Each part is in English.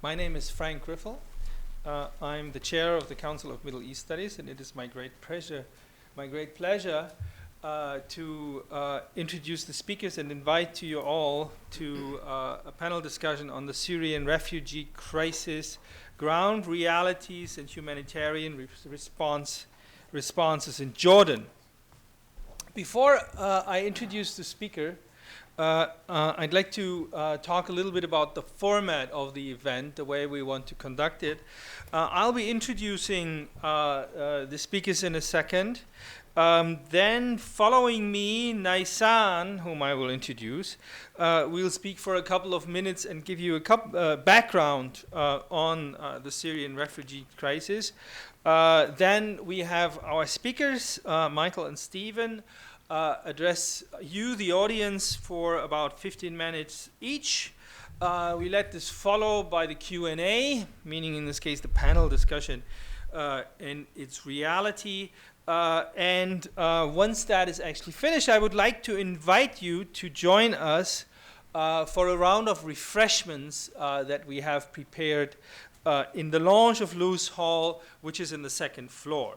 My name is Frank Griffel. I'm the chair of the Council of Middle East Studies, and it is my great pleasure to introduce the speakers and invite you all to a panel discussion on the Syrian refugee crisis, ground realities and humanitarian responses in Jordan. Before I introduce the speaker, I'd like to talk a little bit about the format of the event, the way we want to conduct it. I'll be introducing the speakers in a second. Then following me, Naysan, whom I will introduce, will speak for a couple of minutes and give you a background on the Syrian refugee crisis. Then we have our speakers, Michael and Stephen, address you, the audience, for about 15 minutes each. We let this follow by the Q&A, meaning in this case the panel discussion in its reality. And once that is actually finished, I would like to invite you to join us for a round of refreshments that we have prepared in the lounge of Lewis Hall, which is in the second floor.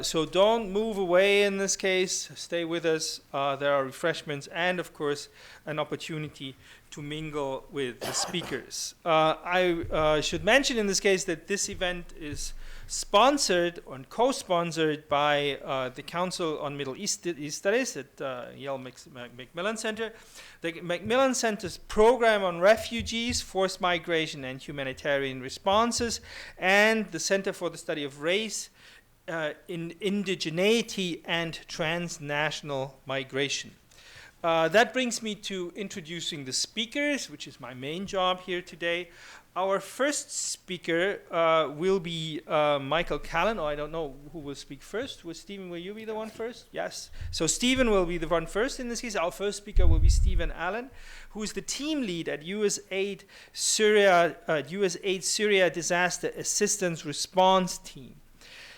So don't move away in this case, stay with us. There are refreshments and, of course, an opportunity to mingle with the speakers. I should mention in this case that this event is sponsored and co-sponsored by the Council on Middle East Studies at Yale Macmillan Center. The Macmillan Center's program on refugees, forced migration and humanitarian responses, and the Center for the Study of Race, indigeneity and transnational migration. That brings me to introducing the speakers, which is my main job here today. Our first speaker will be Michael Callan, or I don't know who will speak first. Stephen, will you be the one first? Yes. So Stephen will be the one first in this case. Our first speaker will be Stephen Allen, who is the team lead at USAID Syria Disaster Assistance Response Team.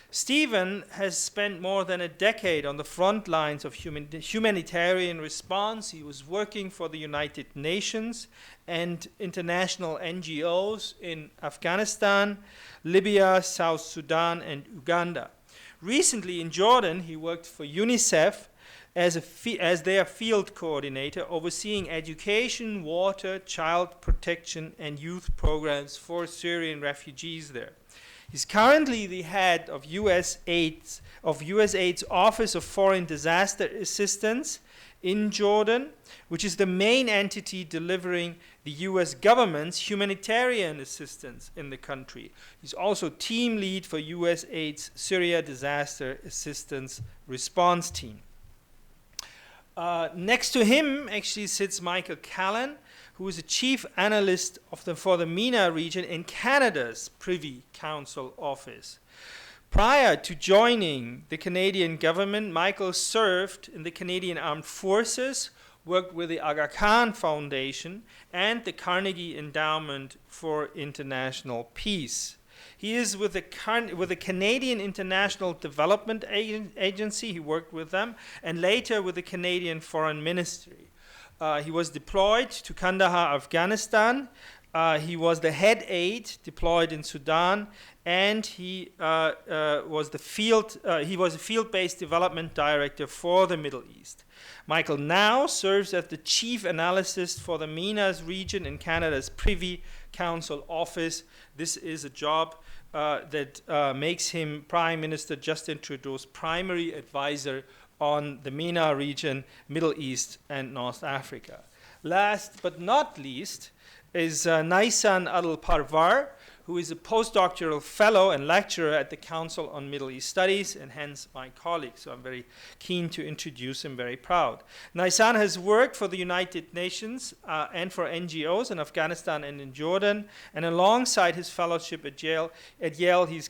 Stephen has spent more than a decade on the front lines of humanitarian response. He was working for the United Nations and international NGOs in Afghanistan, Libya, South Sudan, and Uganda. Recently in Jordan, he worked for UNICEF as their field coordinator, overseeing education, water, child protection, and youth programs for Syrian refugees there. He's currently the head of USAID's Office of Foreign Disaster Assistance in Jordan, which is the main entity delivering the US government's humanitarian assistance in the country. He's also team lead for USAID's Syria Disaster Assistance Response Team. Next to him actually sits Michael Callan, who is a chief analyst for the MENA region in Canada's Privy Council office. Prior to joining the Canadian government, Michael served in the Canadian Armed Forces, worked with the Aga Khan Foundation and the Carnegie Endowment for International Peace. He is with the Canadian International Development Agency. He worked with them, and later with the Canadian Foreign Ministry. He was deployed to Kandahar, Afghanistan. He was the head aide deployed in Sudan, and he was a field-based development director for the Middle East. Michael now serves as the chief analyst for the MENA's region in Canada's Privy Council office. This is a job that makes him Prime Minister Justin Trudeau's primary advisor on the MENA region, Middle East, and North Africa. Last but not least is Naysan Adlparvar, who is a postdoctoral fellow and lecturer at the Council on Middle East Studies, and hence my colleague. So I'm very keen to introduce him, very proud. Naysan has worked for the United Nations and for NGOs in Afghanistan and in Jordan, and alongside his fellowship at Yale, he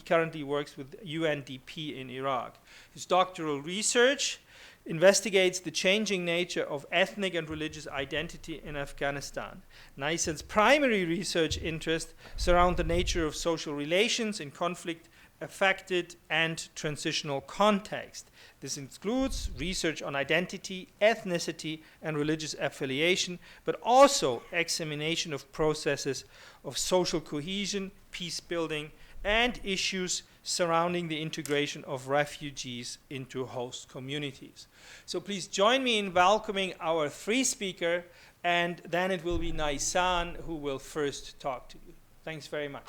currently works with UNDP in Iraq. His doctoral research investigates the changing nature of ethnic and religious identity in Afghanistan. Naysan's primary research interests surround the nature of social relations in conflict affected and transitional context. This includes research on identity, ethnicity, and religious affiliation, but also examination of processes of social cohesion, peace building, and issues surrounding the integration of refugees into host communities. So please join me in welcoming our three speakers, and then it will be Naysan who will first talk to you. Thanks very much.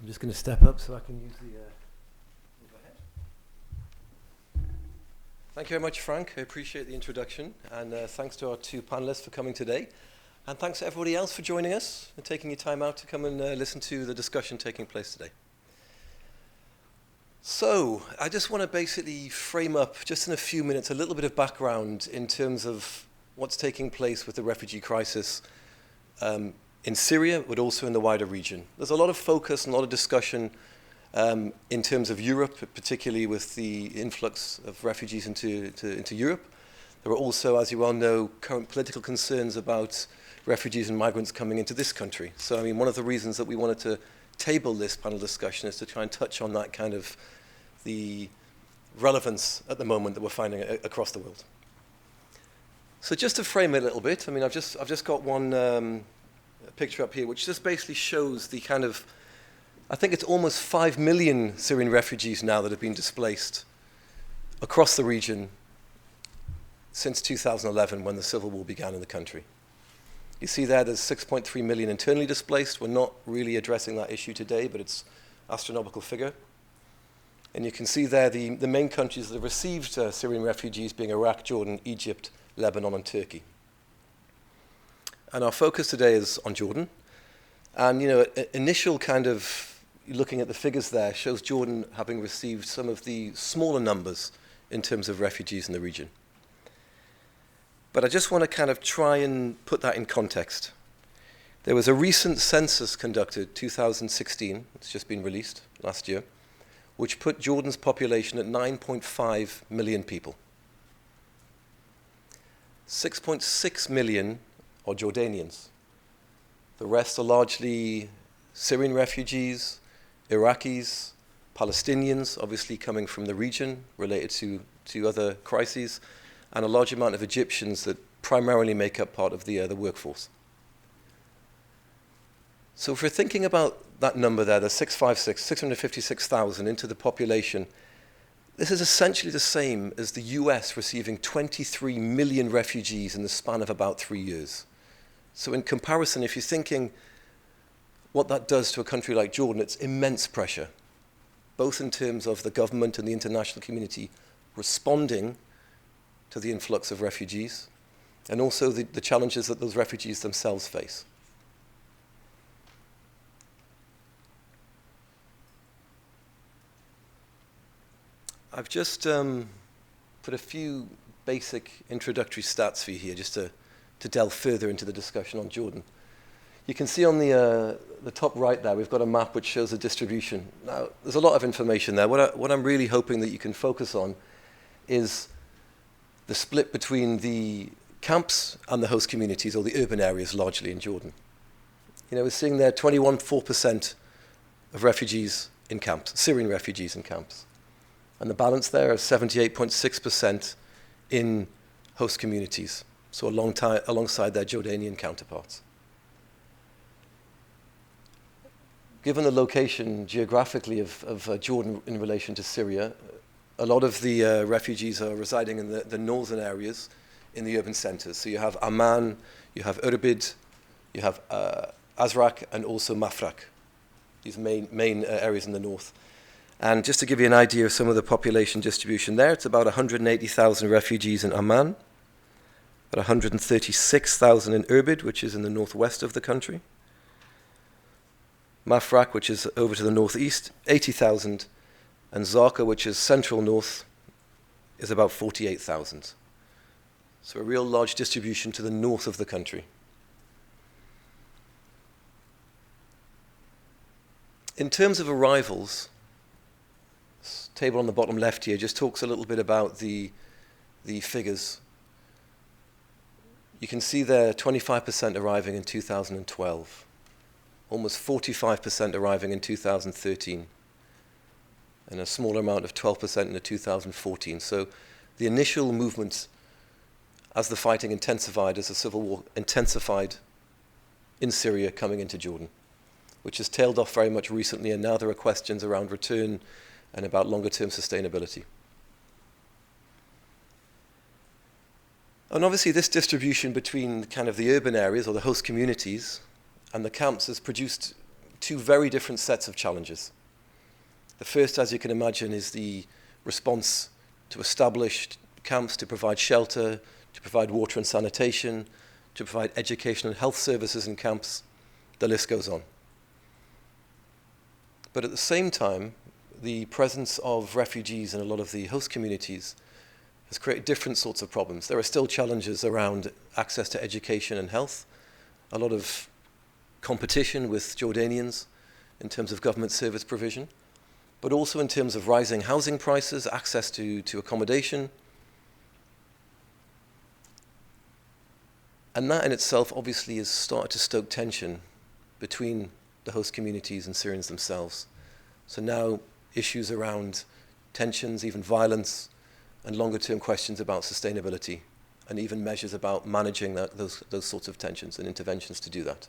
I'm just going to step up so I can use the overhead. Thank you very much, Frank. I appreciate the introduction, and thanks to our two panelists for coming today. And thanks to everybody else for joining us and taking your time out to come and listen to the discussion taking place today. So, I just want to basically frame up, just in a few minutes, a little bit of background in terms of what's taking place with the refugee crisis in Syria, but also in the wider region. There's a lot of focus and a lot of discussion in terms of Europe, particularly with the influx of refugees into Europe. There are also, as you well know, current political concerns about refugees and migrants coming into this country. So, I mean, one of the reasons that we wanted to table this panel discussion is to try and touch on that kind of the relevance at the moment that we're finding across the world. So just to frame it a little bit, I mean, I've just got one picture up here, which just basically shows the kind of, I think it's almost 5 million Syrian refugees now that have been displaced across the region since 2011, when the civil war began in the country. You see there's 6.3 million internally displaced. We're not really addressing that issue today, but it's an astronomical figure. And you can see there the main countries that have received Syrian refugees being Iraq, Jordan, Egypt, Lebanon, and Turkey. And our focus today is on Jordan. And, you know, initial kind of looking at the figures there shows Jordan having received some of the smaller numbers in terms of refugees in the region. But I just want to kind of try and put that in context. There was a recent census conducted, 2016, it's just been released last year, which put Jordan's population at 9.5 million people. 6.6 million are Jordanians. The rest are largely Syrian refugees, Iraqis, Palestinians, obviously coming from the region related to other crises, and a large amount of Egyptians that primarily make up part of the workforce. So if we're thinking about that number there, the 656,000 into the population, this is essentially the same as the US receiving 23 million refugees in the span of about 3 years. So in comparison, if you're thinking what that does to a country like Jordan, it's immense pressure, both in terms of the government and the international community responding to the influx of refugees, and also the challenges that those refugees themselves face. I've just put a few basic introductory stats for you here, just to delve further into the discussion on Jordan. You can see on the top right there, we've got a map which shows the distribution. Now, there's a lot of information there. What I'm really hoping that you can focus on is the split between the camps and the host communities, or the urban areas largely in Jordan. You know, we're seeing there 21.4% of refugees in camps, Syrian refugees in camps. And the balance there is 78.6% in host communities, so alongside their Jordanian counterparts. Given the location geographically of Jordan in relation to Syria, a lot of the refugees are residing in the northern areas in the urban centers. So you have Amman, you have Irbid, you have Azraq, and also Mafraq, these main areas in the north. And just to give you an idea of some of the population distribution there, it's about 180,000 refugees in Amman, about 136,000 in Irbid, which is in the northwest of the country. Mafraq, which is over to the northeast, 80,000, and Zarqa, which is central north, is about 48,000. So a real large distribution to the north of the country. In terms of arrivals, this table on the bottom left here just talks a little bit about the figures. You can see there 25% arriving in 2012. almost 45% arriving in 2013, and a smaller amount of 12% in 2014. So the initial movement, as the fighting intensified, as the civil war intensified in Syria coming into Jordan, which has tailed off very much recently, and now there are questions around return and about longer-term sustainability. And obviously this distribution between kind of the urban areas or the host communities and the camps has produced two very different sets of challenges. The first, as you can imagine, is the response to established camps to provide shelter, to provide water and sanitation, to provide education and health services in camps. The list goes on. But at the same time, the presence of refugees in a lot of the host communities has created different sorts of problems. There are still challenges around access to education and health, a lot of competition with Jordanians in terms of government service provision, but also in terms of rising housing prices, access to accommodation. And that in itself obviously has started to stoke tension between the host communities and Syrians themselves. So now issues around tensions, even violence, and longer-term questions about sustainability, and even measures about managing those sorts of tensions and interventions to do that.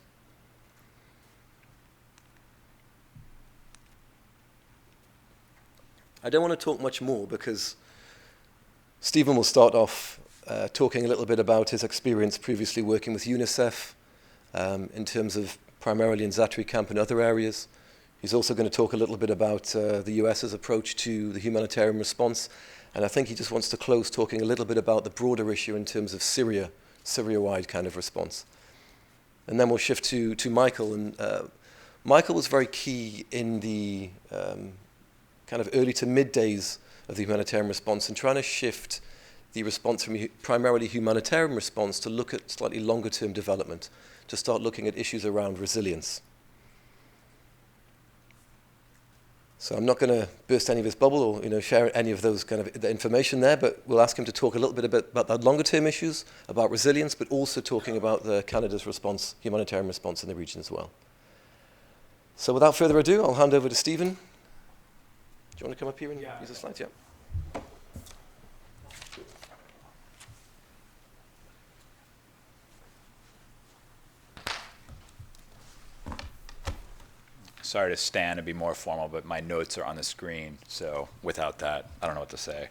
I don't want to talk much more because Stephen will start off talking a little bit about his experience previously working with UNICEF in terms of primarily in Zatari camp and other areas. He's also going to talk a little bit about the US's approach to the humanitarian response. And I think he just wants to close talking a little bit about the broader issue in terms of Syria-wide kind of response. And then we'll shift to Michael. And Michael was very key in the kind of early to mid days of the humanitarian response and trying to shift the response from primarily humanitarian response to look at slightly longer term development, to start looking at issues around resilience. So I'm not going to burst any of his bubble or share any of those kind of the information there, but we'll ask him to talk a little bit about the longer term issues, about resilience, but also talking about Canada's response, humanitarian response in the region as well. So without further ado, I'll hand over to Stephen. Do you want to come up here and use the slides? Yeah. Sorry to stand and be more formal, but my notes are on the screen, so without that, I don't know what to say.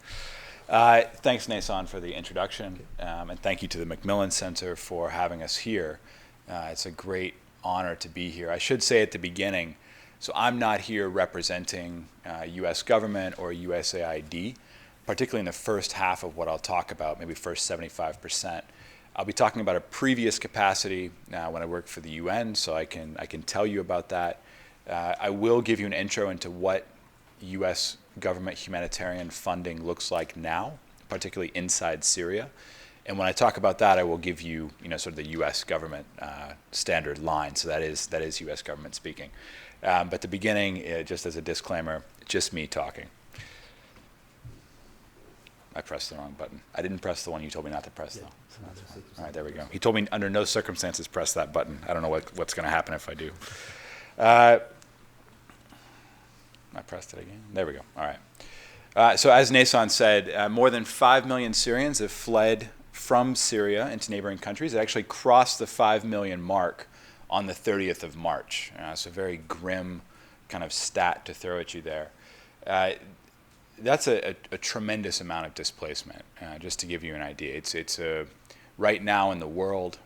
Thanks, Naysan, for the introduction, and thank you to the Macmillan Center for having us here. It's a great honor to be here. I should say at the beginning, so I'm not here representing U.S. government or USAID, particularly in the first half of what I'll talk about, maybe first 75%. I'll be talking about a previous capacity when I worked for the UN, so I can tell you about that. I will give you an intro into what U.S. government humanitarian funding looks like now, particularly inside Syria. And when I talk about that, I will give you, sort of the U.S. government standard line. So that is U.S. government speaking. But at the beginning, just as a disclaimer, just me talking. I pressed the wrong button. I didn't press the one you told me not to press, though. So that's fine. All right, there we go. He told me under no circumstances press that button. I don't know what's going to happen if I do. I pressed it again. There we go. All right. So as Naysan said, more than 5 million Syrians have fled from Syria into neighboring countries. It actually crossed the 5 million mark on the 30th of March. So a very grim kind of stat to throw at you there. That's a tremendous amount of displacement, just to give you an idea. It's right now in the world,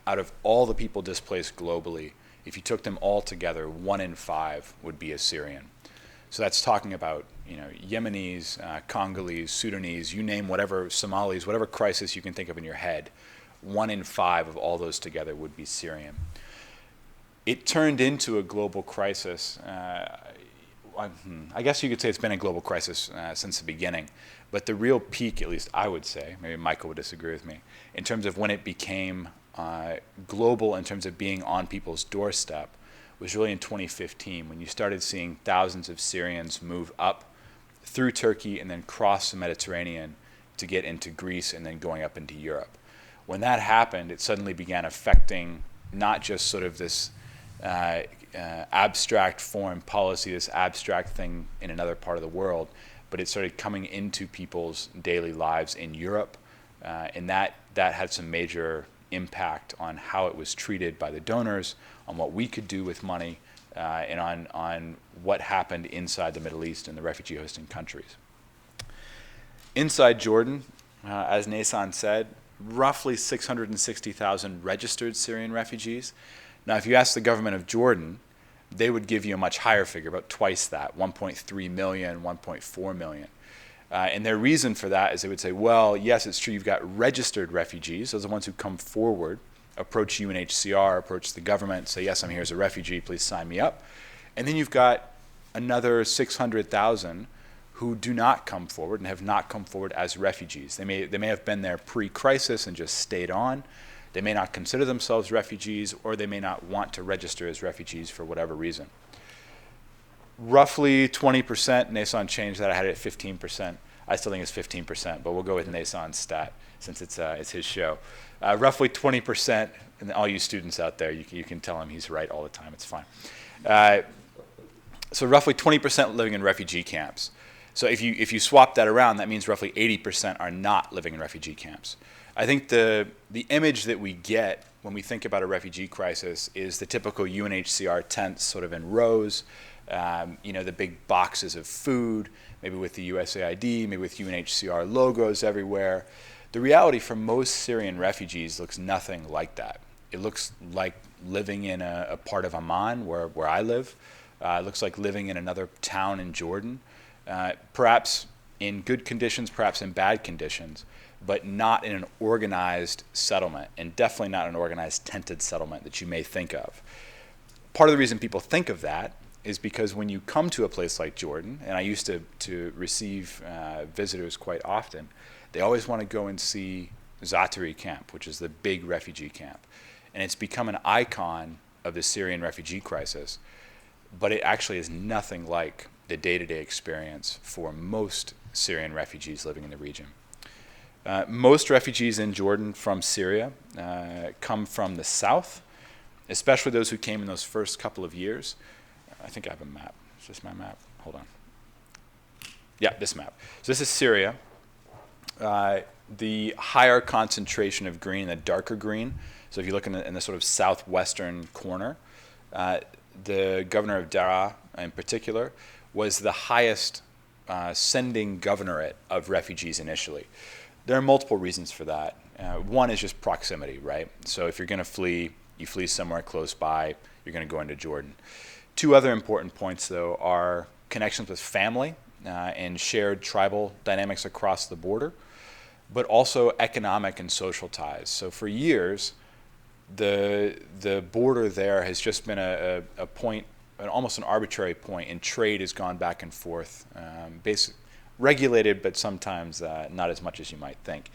out of all the people displaced globally, if you took them all together, 1 in 5 would be a Syrian. So that's talking about Yemenis, Congolese, Sudanese, you name whatever, Somalis, whatever crisis you can think of in your head, 1 in 5 of all those together would be Syrian. It turned into a global crisis. I guess you could say it's been a global crisis since the beginning, but the real peak, at least I would say, maybe Michael would disagree with me, in terms of when it became global in terms of being on people's doorstep was really in 2015 when you started seeing thousands of Syrians move up through Turkey and then cross the Mediterranean to get into Greece and then going up into Europe. When that happened, it suddenly began affecting not just sort of this abstract foreign policy, this abstract thing in another part of the world, but it started coming into people's daily lives in Europe, and that had some major impact on how it was treated by the donors, on what we could do with money, and on what happened inside the Middle East and the refugee hosting countries. Inside Jordan, as Naysan said, roughly 660,000 registered Syrian refugees. Now, if you ask the government of Jordan, they would give you a much higher figure, about twice that, 1.3 million, 1.4 million. And their reason for that is they would say, well, yes, it's true, you've got registered refugees, those are the ones who come forward, approach UNHCR, approach the government, say, yes, I'm here as a refugee, please sign me up. And then you've got another 600,000 who do not come forward and have not come forward as refugees. They may have been there pre-crisis and just stayed on. They may not consider themselves refugees, or they may not want to register as refugees for whatever reason. Roughly 20%, Naysan changed that, I had it at 15%. I still think it's 15%, but we'll go with Naysan's stat since it's his show. Roughly 20%, and all you students out there, you can tell him he's right all the time, it's fine. So roughly 20% living in refugee camps. So if you swap that around, that means roughly 80% are not living in refugee camps. I think the image that we get when we think about a refugee crisis is the typical UNHCR tents sort of in rows, the big boxes of food, maybe with the USAID, maybe with UNHCR logos everywhere. The reality for most Syrian refugees looks nothing like that. It looks like living in a part of Amman where I live. It looks like living in another town in Jordan, perhaps in good conditions, perhaps in bad conditions, but not in an organized settlement, and definitely not an organized tented settlement that you may think of. Part of the reason people think of that is because when you come to a place like Jordan, and I used to receive visitors quite often, they always want to go and see Zaatari camp, which is the big refugee camp. And it's become an icon of the Syrian refugee crisis, but it actually is nothing like the day-to-day experience for most Syrian refugees living in the region. Most refugees in Jordan from Syria come from the south, especially those who came in those first couple of years. I think I have a map. Is this my map? Hold on. Yeah, this map. So this is Syria. The higher concentration of green, the darker green. So if you look in the sort of southwestern corner, the governor of Daraa in particular was the highest sending governorate of refugees initially. There are multiple reasons for that. One is just proximity, right? So if you're going to flee, you flee somewhere close by, you're going to go into Jordan. Two other important points, though, are connections with family and shared tribal dynamics across the border, but also economic and social ties. So for years, the border there has just been a point, almost an arbitrary point, and trade has gone back and forth, regulated, but sometimes not as much as you might think.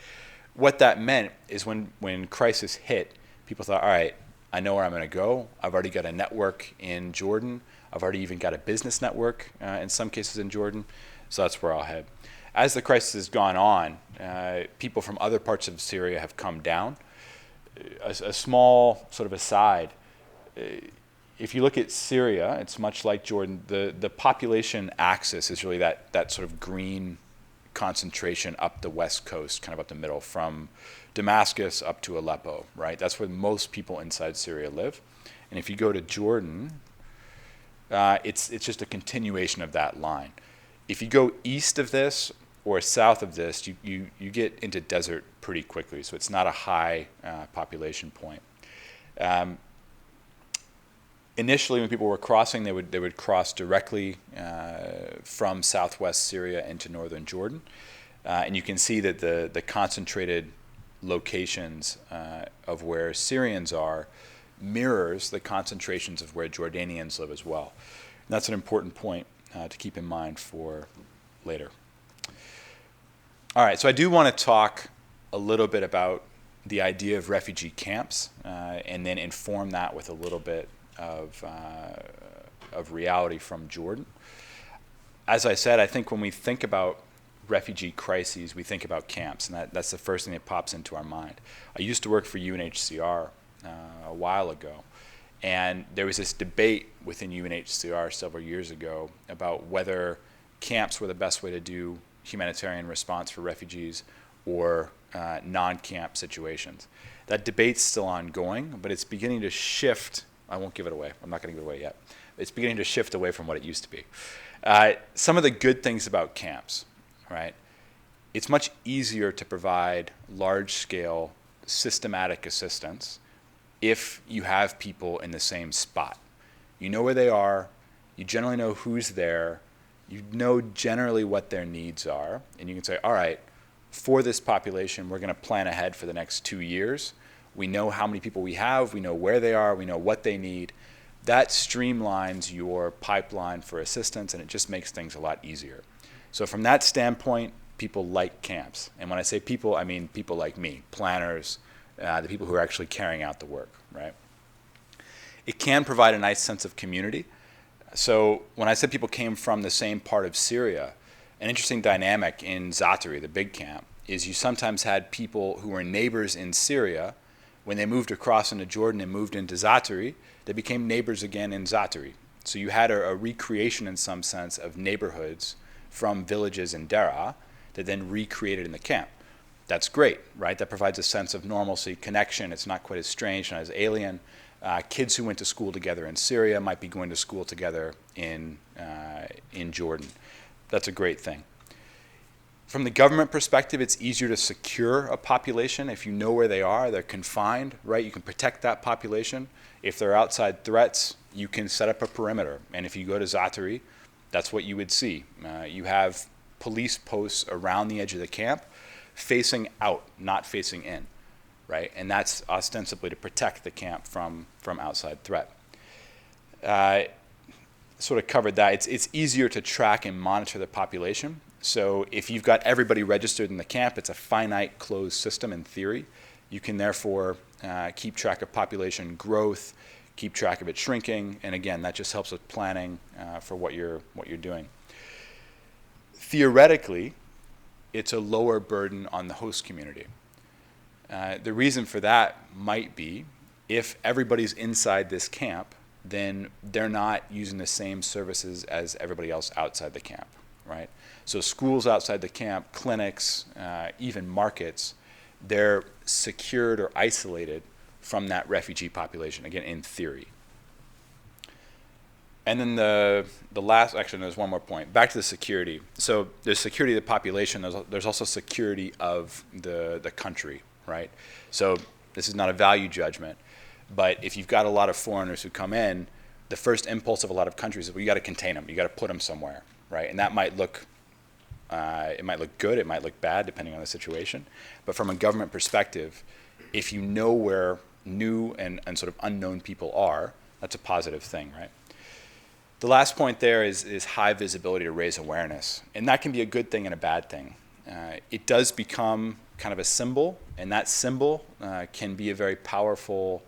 What that meant is when crisis hit, people thought, all right, I know where I'm going to go. I've already got a network in Jordan. I've already even got a business network in some cases in Jordan, so that's where I'll head. As the crisis has gone on, people from other parts of Syria have come down. A small sort of aside, if you look at Syria, it's much like Jordan. The population axis is really that sort of green concentration up the west coast, kind of up the middle, from Damascus up to Aleppo, right? That's where most people inside Syria live. And if you go to Jordan, it's just a continuation of that line. If you go east of this or south of this, you get into desert pretty quickly, so it's not a high population point. Initially, when people were crossing, they would cross directly from southwest Syria into northern Jordan, and you can see that the concentrated locations of where Syrians are mirrors the concentrations of where Jordanians live as well. And that's an important point to keep in mind for later. All right, so I do want to talk a little bit about the idea of refugee camps and then inform that with a little bit of reality from Jordan. As I said, I think when we think about refugee crises, we think about camps, and that's the first thing that pops into our mind. I used to work for UNHCR a while ago, And there was this debate within UNHCR several years ago about whether camps were the best way to do humanitarian response for refugees or non-camp situations. That debate's still ongoing, but it's beginning to shift. I won't give it away. I'm not going to give it away yet. It's beginning to shift away from what it used to be. Some of the good things about camps, right? It's much easier to provide large-scale systematic assistance if you have people in the same spot. You know where they are, you generally know who's there, you know generally what their needs are, and you can say, all right, for this population, we're going to plan ahead for the next 2 years. We know how many people we have, we know where they are, we know what they need. That streamlines your pipeline for assistance, and it just makes things a lot easier. So from that standpoint, people like camps. And when I say people, I mean people like me, planners, the people who are actually carrying out the work, right? It can provide a nice sense of community. So when I said people came from the same part of Syria, an interesting dynamic in Zaatari, the big camp, is you sometimes had people who were neighbors in Syria. When they moved across into Jordan and moved into Zaatari, they became neighbors again in Zaatari. So you had a recreation in some sense of neighborhoods from villages in Daraa that then recreated in the camp. That's great, right? That provides a sense of normalcy, connection. It's not quite as strange, not as alien. Kids who went to school together in Syria might be going to school together in Jordan. That's a great thing. From the government perspective, it's easier to secure a population. If you know where they are, they're confined, right? You can protect that population. If they're outside threats, you can set up a perimeter. And if you go to Zaatari, that's what you would see. You have police posts around the edge of the camp facing out, not facing in, right? And that's ostensibly to protect the camp from outside threat. Sort of covered that. It's easier to track and monitor the population. So if you've got everybody registered in the camp, it's a finite closed system in theory. You can therefore keep track of population growth, keep track of it shrinking, and again, that just helps with planning for what you're doing. Theoretically, it's a lower burden on the host community. The reason for that might be if everybody's inside this camp, then they're not using the same services as everybody else outside the camp, right? So schools outside the camp, clinics, even markets, they're secured or isolated from that refugee population, again, in theory. And then the last, actually, there's one more point. Back to the security. So there's security of the population. There's also security of the country, right? So this is not a value judgment, but if you've got a lot of foreigners who come in, the first impulse of a lot of countries is, well, you got to contain them. You got to put them somewhere, right? And that might look, it might look good. It might look bad, depending on the situation. But from a government perspective, if you know where new and sort of unknown people are, that's a positive thing, right? The last point there is high visibility to raise awareness. And that can be a good thing and a bad thing. It does become kind of a symbol, and that symbol can be a very powerful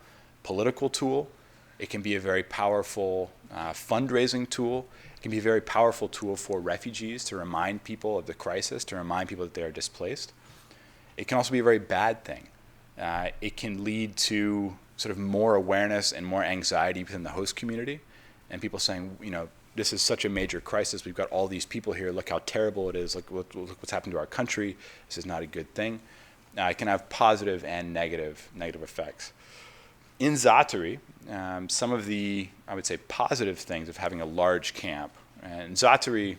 political tool. It can be a very powerful fundraising tool. It can be a very powerful tool for refugees to remind people of the crisis, to remind people that they are displaced. It can also be a very bad thing. It can lead to sort of more awareness and more anxiety within the host community, and people saying, you know, this is such a major crisis. We've got all these people here. Look how terrible it is. Look what's happened to our country. This is not a good thing. It can have positive and negative effects. In Zaatari, some of the, I would say, positive things of having a large camp, and Zaatari,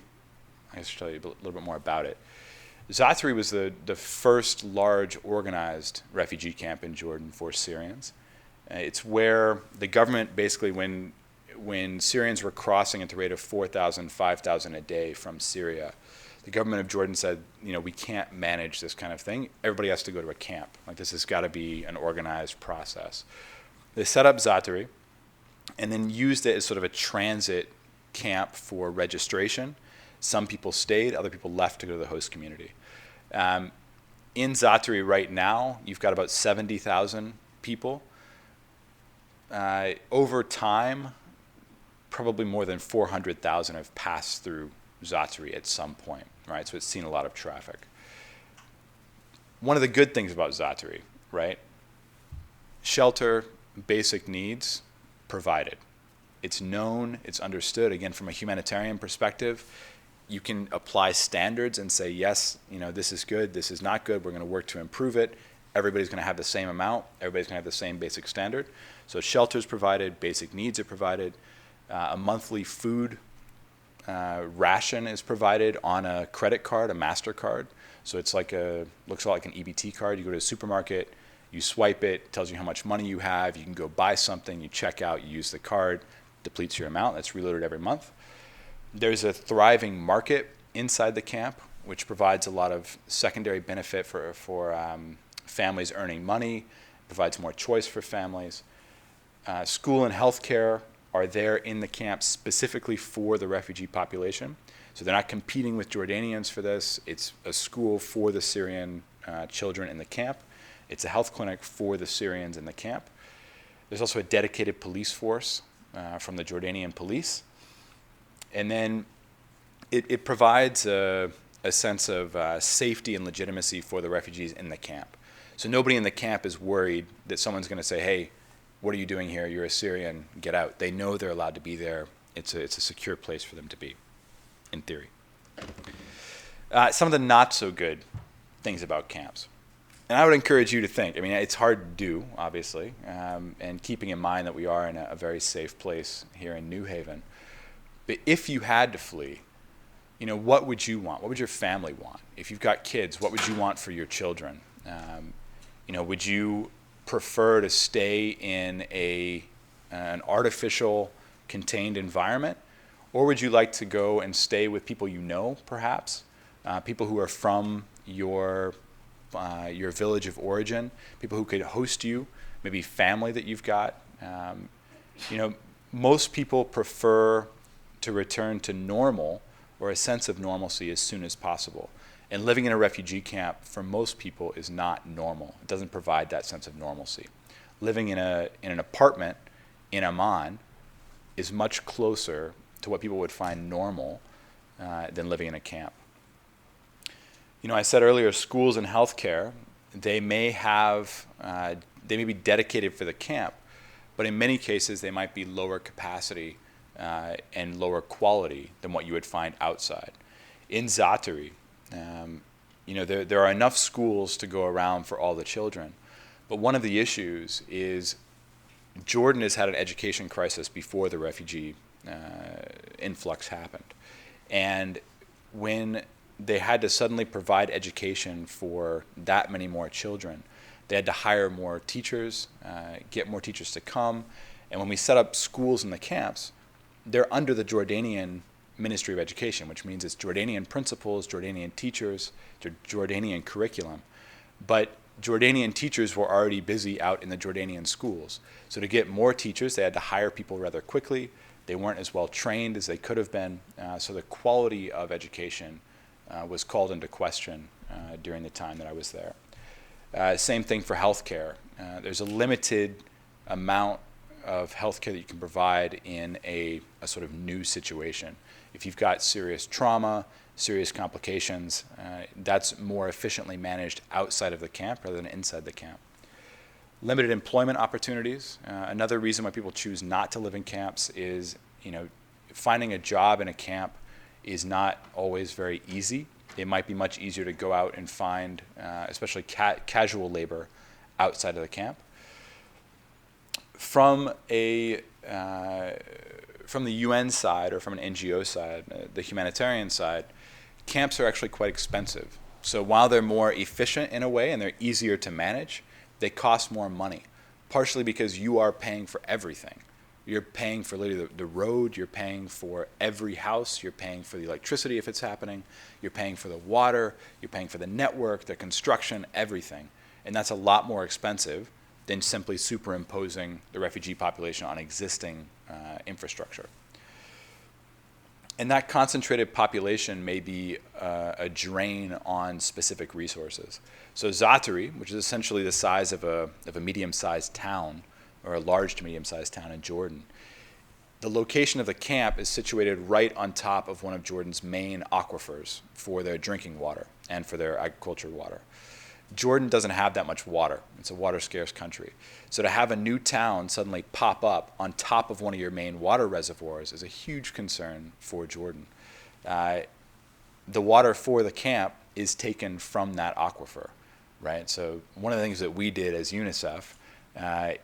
I should tell you a little bit more about it. Zaatari was the first large organized refugee camp in Jordan for Syrians. It's where the government basically, when Syrians were crossing at the rate of 4,000, 5,000 a day from Syria, the government of Jordan said, you know, we can't manage this kind of thing. Everybody has to go to a camp. Like, this has got to be an organized process. They set up Zaatari and then used it as sort of a transit camp for registration. Some people stayed, other people left to go to the host community. In Zaatari right now, you've got about 70,000 people. Over time, probably more than 400,000 have passed through Zaatari at some point, right? So it's seen a lot of traffic. One of the good things about Zaatari, right? Shelter, basic needs, provided. It's known, it's understood. Again, from a humanitarian perspective, you can apply standards and say, yes, this is good, this is not good, we're going to work to improve it. Everybody's going to have the same amount, everybody's going to have the same basic standard. So shelter is provided, basic needs are provided, a monthly food ration is provided on a credit card, a MasterCard. So it's looks a lot like an EBT card. You go to a supermarket, you swipe it tells you how much money you have, you can go buy something, you check out, you use the card, depletes your amount, that's reloaded every month. There's a thriving market inside the camp, which provides a lot of secondary benefit for families earning money, provides more choice for families. School and healthcare are there in the camp specifically for the refugee population. So they're not competing with Jordanians for this. It's a school for the Syrian children in the camp. It's a health clinic for the Syrians in the camp. There's also a dedicated police force from the Jordanian police. And then it provides a sense of safety and legitimacy for the refugees in the camp. So nobody in the camp is worried that someone's going to say, hey, what are you doing here? You're a Syrian, get out. They know they're allowed to be there. It's a secure place for them to be, in theory. Some of the not so good things about camps. And I would encourage you to think, it's hard to do, obviously, and keeping in mind that we are in a very safe place here in New Haven. But if you had to flee, what would you want? What would your family want? If you've got kids, what would you want for your children? Would you prefer to stay in an artificial, contained environment? Or would you like to go and stay with people perhaps? People who are from your village of origin, people who could host you, maybe family that you've got. Most people prefer to return to normal or a sense of normalcy as soon as possible. And living in a refugee camp for most people is not normal. It doesn't provide that sense of normalcy. Living in an apartment in Amman is much closer to what people would find normal than living in a camp. I said earlier, schools and healthcare, they may be dedicated for the camp, but in many cases they might be lower capacity and lower quality than what you would find outside. In Zaatari, there are enough schools to go around for all the children, but one of the issues is Jordan has had an education crisis before the refugee influx happened. And when they had to suddenly provide education for that many more children, they had to hire more teachers, get more teachers to come. And when we set up schools in the camps, they're under the Jordanian Ministry of Education, which means it's Jordanian principals, Jordanian teachers, Jordanian curriculum. But Jordanian teachers were already busy out in the Jordanian schools. So to get more teachers, they had to hire people rather quickly. They weren't as well trained as they could have been. So the quality of education was called into question during the time that I was there. Same thing for healthcare. There's a limited amount of healthcare that you can provide in a sort of new situation. If you've got serious trauma, serious complications, that's more efficiently managed outside of the camp rather than inside the camp. Limited employment opportunities. Another reason why people choose not to live in camps is, finding a job in a camp is not always very easy. It might be much easier to go out and find, especially casual labor outside of the camp. From the UN side or from an NGO side, the humanitarian side, camps are actually quite expensive. So while they're more efficient in a way and they're easier to manage, they cost more money, partially because you are paying for everything. You're paying for literally the road, you're paying for every house, you're paying for the electricity if it's happening, you're paying for the water, you're paying for the network, the construction, everything. And that's a lot more expensive than simply superimposing the refugee population on existing infrastructure. And that concentrated population may be a drain on specific resources. So Zaatari, which is essentially the size of a medium-sized town, or a large to medium-sized town in Jordan, the location of the camp is situated right on top of one of Jordan's main aquifers for their drinking water and for their agricultural water. Jordan doesn't have that much water. It's a water scarce country. So to have a new town suddenly pop up on top of one of your main water reservoirs is a huge concern for Jordan. The water for the camp is taken from that aquifer, right? So one of the things that we did as UNICEF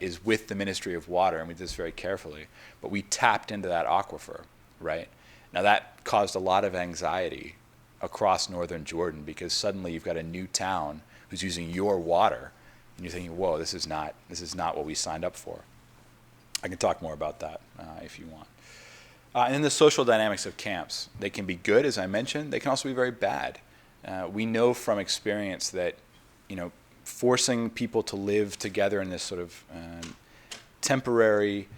is with the Ministry of Water, and we did this very carefully, but we tapped into that aquifer, right? Now that caused a lot of anxiety across northern Jordan because suddenly you've got a new town who's using your water, and you're thinking, whoa, this is not what we signed up for. I can talk more about that if you want. And then the social dynamics of camps. They can be good, as I mentioned. They can also be very bad. We know from experience that, forcing people to live together in this sort of temporary,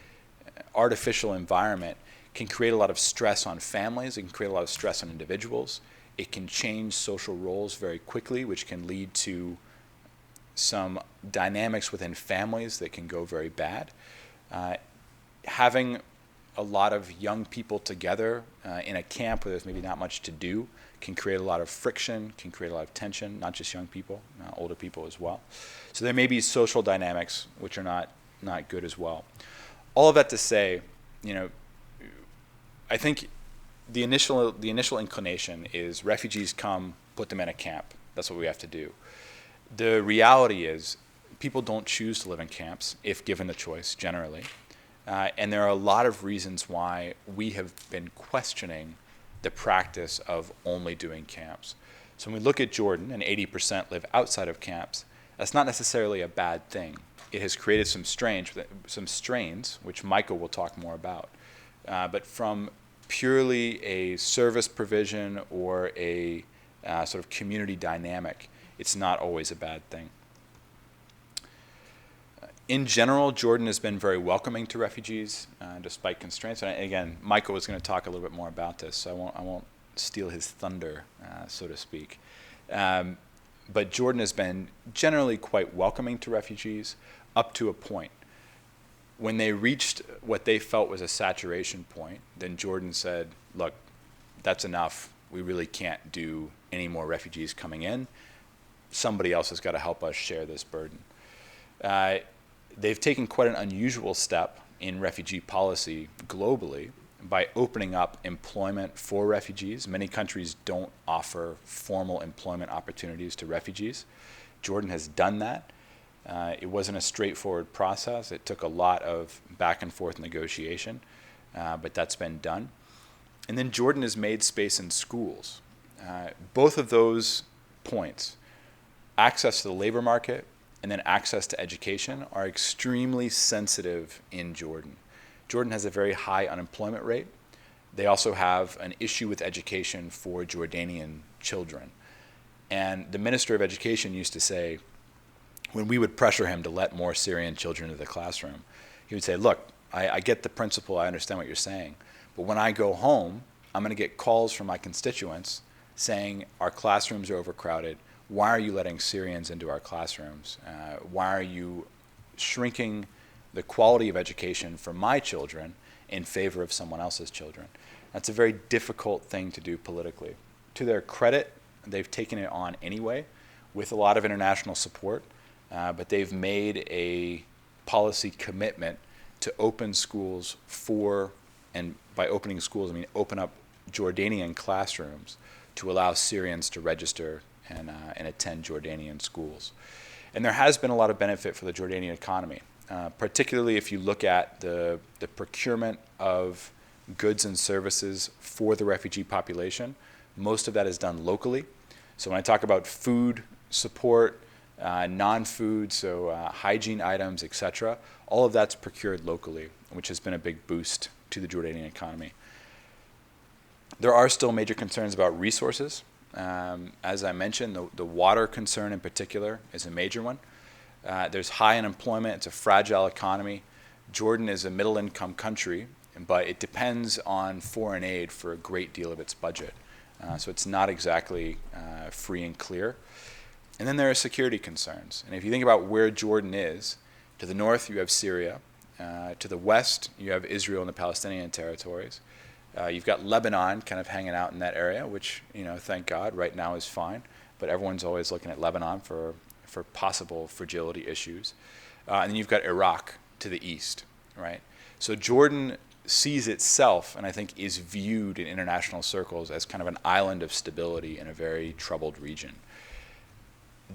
artificial environment can create a lot of stress on families. It can create a lot of stress on individuals. It can change social roles very quickly, which can lead to some dynamics within families that can go very bad. Having a lot of young people together in a camp where there's maybe not much to do can create a lot of friction, can create a lot of tension, not just young people, older people as well. So there may be social dynamics which are not good as well. All of that to say, I think the initial inclination is refugees come, put them in a camp. That's what we have to do. The reality is people don't choose to live in camps if given the choice, generally. And there are a lot of reasons why we have been questioning the practice of only doing camps. So when we look at Jordan, and 80% live outside of camps, that's not necessarily a bad thing. It has created some strains, which Michael will talk more about. But from purely a service provision or a sort of community dynamic, it's not always a bad thing. In general, Jordan has been very welcoming to refugees, despite constraints. And again, Michael was going to talk a little bit more about this, so I won't steal his thunder, so to speak. But Jordan has been generally quite welcoming to refugees up to a point. When they reached what they felt was a saturation point, then Jordan said, look, that's enough. We really can't do any more refugees coming in. Somebody else has got to help us share this burden. They've taken quite an unusual step in refugee policy globally by opening up employment for refugees. Many countries don't offer formal employment opportunities to refugees. Jordan has done that. It wasn't a straightforward process. It took a lot of back and forth negotiation, but that's been done. And then Jordan has made space in schools. Both of those points, access to the labor market and then access to education, are extremely sensitive in Jordan. Jordan has a very high unemployment rate. They also have an issue with education for Jordanian children. And the Minister of Education used to say, when we would pressure him to let more Syrian children into the classroom, he would say, look, I get the principle, I understand what you're saying, but when I go home, I'm going to get calls from my constituents saying our classrooms are overcrowded. Why are you letting Syrians into our classrooms? Why are you shrinking the quality of education for my children in favor of someone else's children? That's a very difficult thing to do politically. To their credit, they've taken it on anyway with a lot of international support, but they've made a policy commitment to open schools for, and by opening schools I mean open up Jordanian classrooms to allow Syrians to register and attend Jordanian schools. And there has been a lot of benefit for the Jordanian economy, particularly if you look at the procurement of goods and services for the refugee population. Most of that is done locally. So when I talk about food support, non-food, so hygiene items, etc., all of that's procured locally, which has been a big boost to the Jordanian economy. There are still major concerns about resources. As I mentioned, the water concern in particular is a major one. There's high unemployment. It's a fragile economy. Jordan is a middle-income country, but it depends on foreign aid for a great deal of its budget. So it's not exactly free and clear. And then there are security concerns. And if you think about where Jordan is, to the north you have Syria. To the west you have Israel and the Palestinian territories. You've got Lebanon kind of hanging out in that area, which, thank God, right now is fine. But everyone's always looking at Lebanon for for possible fragility issues. And then you've got Iraq to the east, right? So Jordan sees itself, and I think is viewed in international circles, as kind of an island of stability in a very troubled region.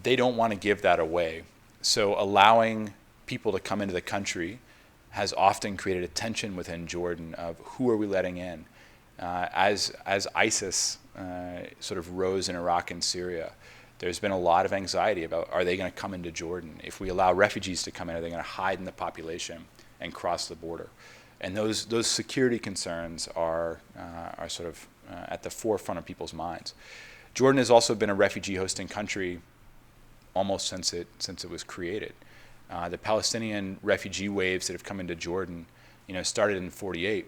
They don't want to give that away. So allowing people to come into the country has often created a tension within Jordan of who are we letting in. As ISIS sort of rose in Iraq and Syria, there's been a lot of anxiety about, are they going to come into Jordan? If we allow refugees to come in, are they going to hide in the population and cross the border? And those security concerns are sort of at the forefront of people's minds. Jordan has also been a refugee hosting country almost since it was created. The Palestinian refugee waves that have come into Jordan, started in '48,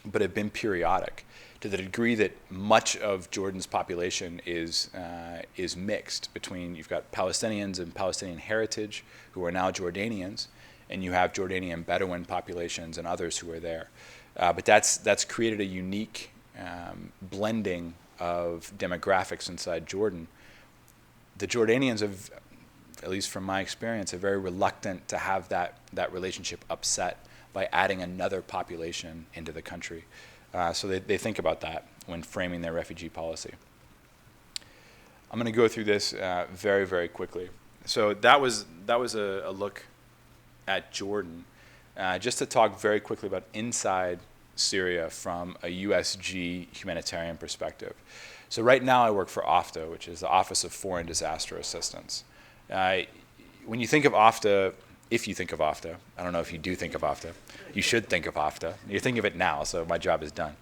but have been periodic, to the degree that much of Jordan's population is mixed between, you've got Palestinians and Palestinian heritage who are now Jordanians, and you have Jordanian Bedouin populations and others who are there. But that's created a unique blending of demographics inside Jordan. The Jordanians have, at least from my experience, are very reluctant to have that relationship upset by adding another population into the country. So they think about that when framing their refugee policy. I'm going to go through this very, very quickly. So that was a look at Jordan. Just to talk very quickly about inside Syria from a USG humanitarian perspective. So right now I work for OFTA, which is the Office of Foreign Disaster Assistance. When you think of OFTA, if you think of OFTA, I don't know if you do think of OFTA, you should think of OFTA. You're thinking of it now, so my job is done.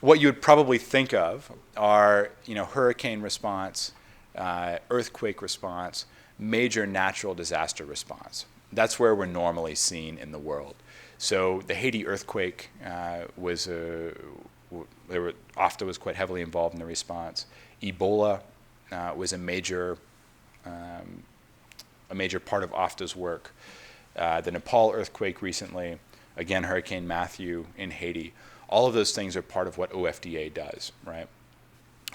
What you would probably think of are, hurricane response, earthquake response, major natural disaster response. That's where we're normally seen in the world. So the Haiti earthquake OFTA was quite heavily involved in the response. Ebola was a major part of OFTA's work. The Nepal earthquake recently, again, Hurricane Matthew in Haiti. All of those things are part of what OFDA does, right?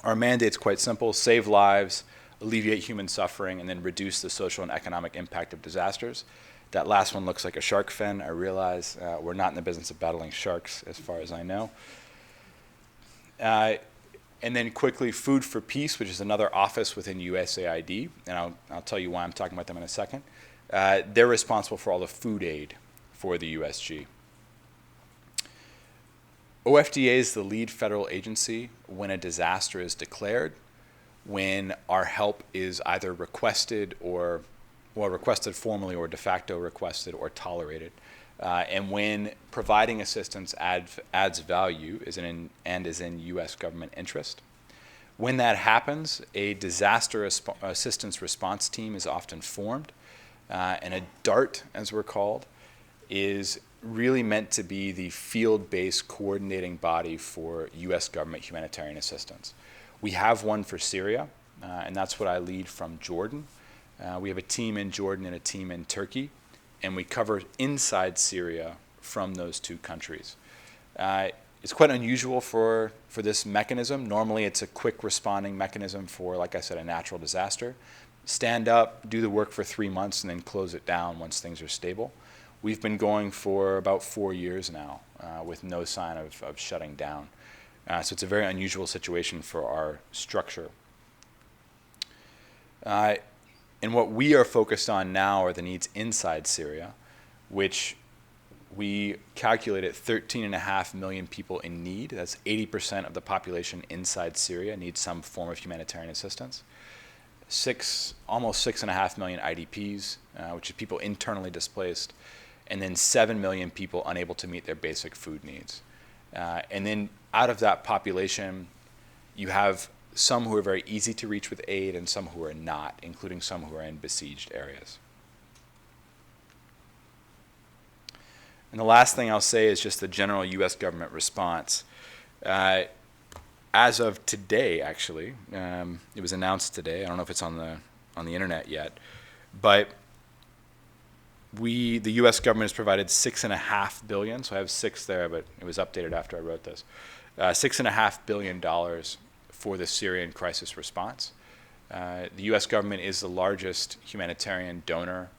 Our mandate's quite simple: save lives, alleviate human suffering, and then reduce the social and economic impact of disasters. That last one looks like a shark fin. I realize we're not in the business of battling sharks, as far as I know. And then quickly, Food for Peace, which is another office within USAID, and I'll tell you why I'm talking about them in a second. They're responsible for all the food aid for the USG. OFDA is the lead federal agency when a disaster is declared, when our help is either requested requested formally or de facto requested or tolerated, and when providing assistance adds value is in U.S. government interest. When that happens, a disaster assistance response team is often formed, and a DART, as we're called, is really meant to be the field-based coordinating body for U.S. government humanitarian assistance. We have one for Syria, and that's what I lead from Jordan. We have a team in Jordan and a team in Turkey, and we cover inside Syria from those two countries. It's quite unusual for this mechanism. Normally it's a quick responding mechanism for, like I said, a natural disaster. Stand up, do the work for 3 months, and then close it down once things are stable. We've been going for about 4 years now with no sign of shutting down. So it's a very unusual situation for our structure. And what we are focused on now are the needs inside Syria, which we calculate at 13.5 million people in need. That's 80% of the population inside Syria needs some form of humanitarian assistance. Almost 6.5 million IDPs, which is people internally displaced, and then 7 million people unable to meet their basic food needs. And then out of that population, you have some who are very easy to reach with aid and some who are not, including some who are in besieged areas. And the last thing I'll say is just the general U.S. government response. As of today, actually, it was announced today. I don't know if it's on the internet yet, but the U.S. government has provided $6.5 billion. So I have 6 there, but it was updated after I wrote this. $6.5 billion for the Syrian crisis response. The U.S. government is the largest humanitarian donor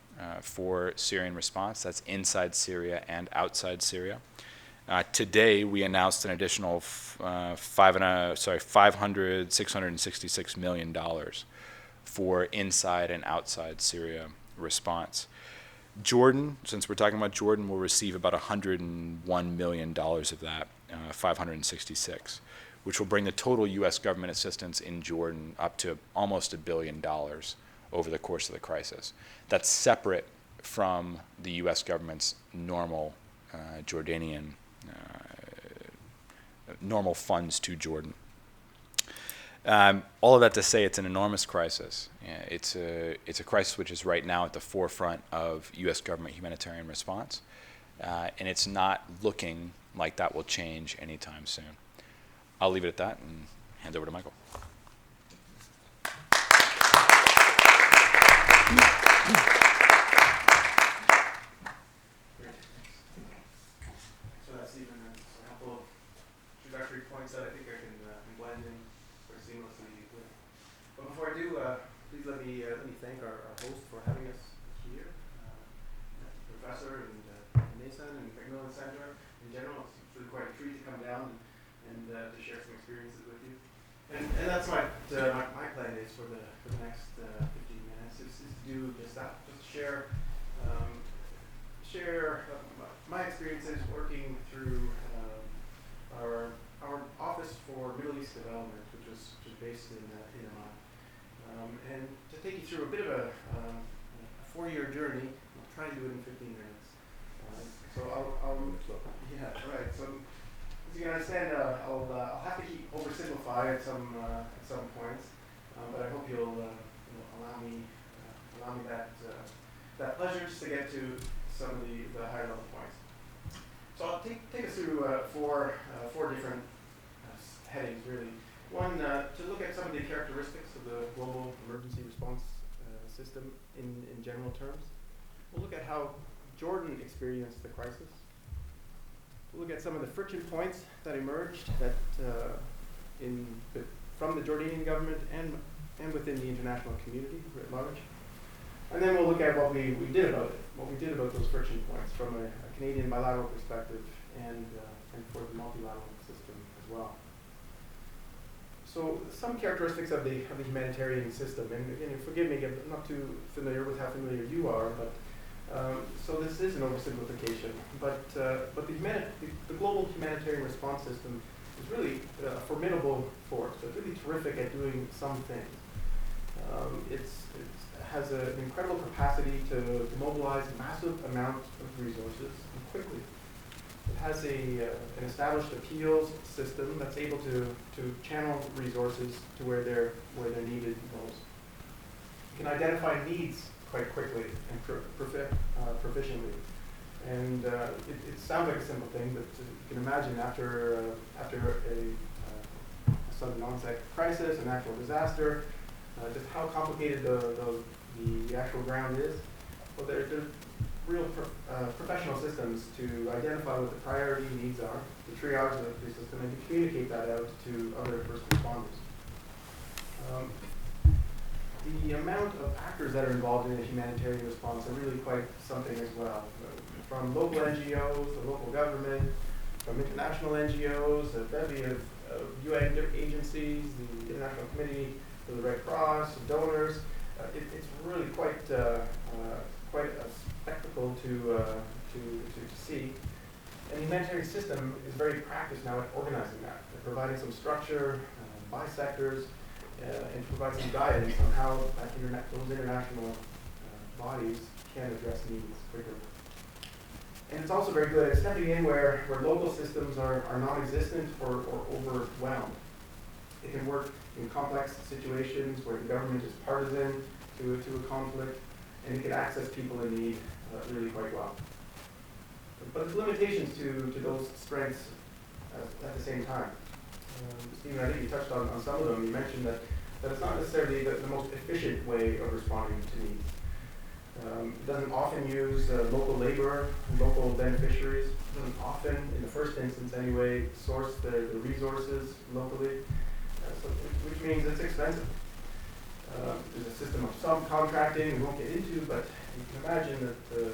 for Syrian response. That's inside Syria and outside Syria. Today, we announced an additional $666 million for inside and outside Syria response. Jordan, since we're talking about Jordan, will receive about $101 million of that, 566, which will bring the total U.S. government assistance in Jordan up to almost $1 billion over the course of the crisis. That's separate from the U.S. government's normal Jordanian normal funds to Jordan. All of that to say, it's an enormous crisis. It's a crisis which is right now at the forefront of U.S. government humanitarian response, and it's not looking like that will change anytime soon. I'll leave it at that and hand over to Michael. So that's even a couple of introductory points that I think I can blend in very seamlessly with. But before I do, please let me thank our host for having us here, Professor and Naysan and Macmillan Center in general. It's really quite a treat to come down and to share some experiences with you. And that's my plan is for the next 15 minutes is to do just that, just share my experiences working through our Office for Middle East Development, which is based in Oman, and to take you through a bit of a 4-year journey. I'll try and do it in 15 minutes. So I'll yeah, right. So as you can understand, I'll have to oversimplify at some points, but I hope you'll allow me that pleasure just to get to some of the higher level points. So I'll take us through four different headings really. One, to look at some of the characteristics of the global emergency response system in general terms. We'll look at how Jordan experienced the crisis. We'll look at some of the friction points that emerged that from the Jordanian government and within the international community writ large. And then we'll look at what we did about it, what we did about those friction points from a Canadian bilateral perspective and for the multilateral system as well. So some characteristics of the humanitarian system, and again, forgive me, I'm not too familiar with how familiar you are, but so this is an oversimplification. But the global humanitarian response system is really a formidable force. It's really terrific at doing some things. It has an incredible capacity to mobilize massive amounts of resources quickly. It has an established appeals system that's able to channel resources to where they're needed most. It can identify needs quite quickly and proficiently. And it sounds like a simple thing, but you can imagine after a sudden onset crisis, a natural disaster, just how complicated the actual ground is. Well, there's real professional systems to identify what the priority needs are, to triage the system, and to communicate that out to other first responders. The amount of actors that are involved in a humanitarian response are really quite something as well. From local NGOs, the local government, from international NGOs, a bevy of UN agencies, the International Committee for the Red Cross, donors. It's really quite a spectacle to see. And the humanitarian system is very practiced now at organizing that, at providing some structure by sectors, and provide some guidance on how those international bodies can address needs quicker. And it's also very good at stepping in where local systems are non-existent or overwhelmed. It can work in complex situations where the government is partisan to a conflict, and it can access people in need really quite well. But there's limitations to those strengths at the same time. Stephen, I think you touched on some of them. You mentioned that it's not necessarily the most efficient way of responding to needs. It doesn't often use local labor, local beneficiaries. It doesn't often, in the first instance anyway, source the resources locally, which means it's expensive. There's a system of subcontracting we won't get into, but you can imagine that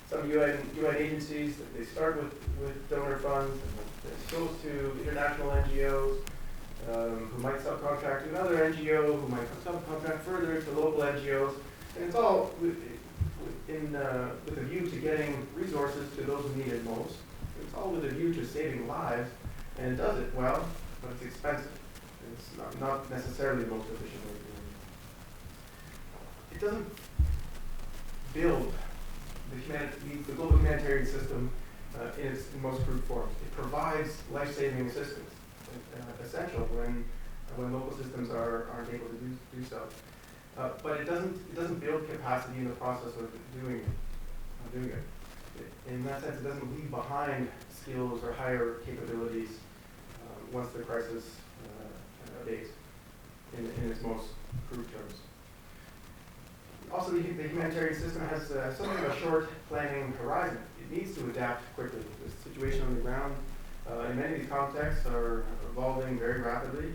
some UN agencies, they start with donor funds, and it goes to international NGOs who might subcontract to another NGO, who might subcontract further to local NGOs, and it's all with a view to getting resources to those who need it most. It's all with a view to saving lives, and it does it well, but it's expensive. It's not necessarily the most efficient way of doing it. It doesn't build the global humanitarian system in its most crude forms. It provides life-saving assistance, essential when local systems aren't able to do so. But it doesn't build capacity in the process of doing it. In that sense, it doesn't leave behind skills or higher capabilities once the crisis abates in its most crude terms. Also, the humanitarian system has something of a short planning horizon. It needs to adapt quickly. The situation on the ground in many of these contexts are evolving very rapidly.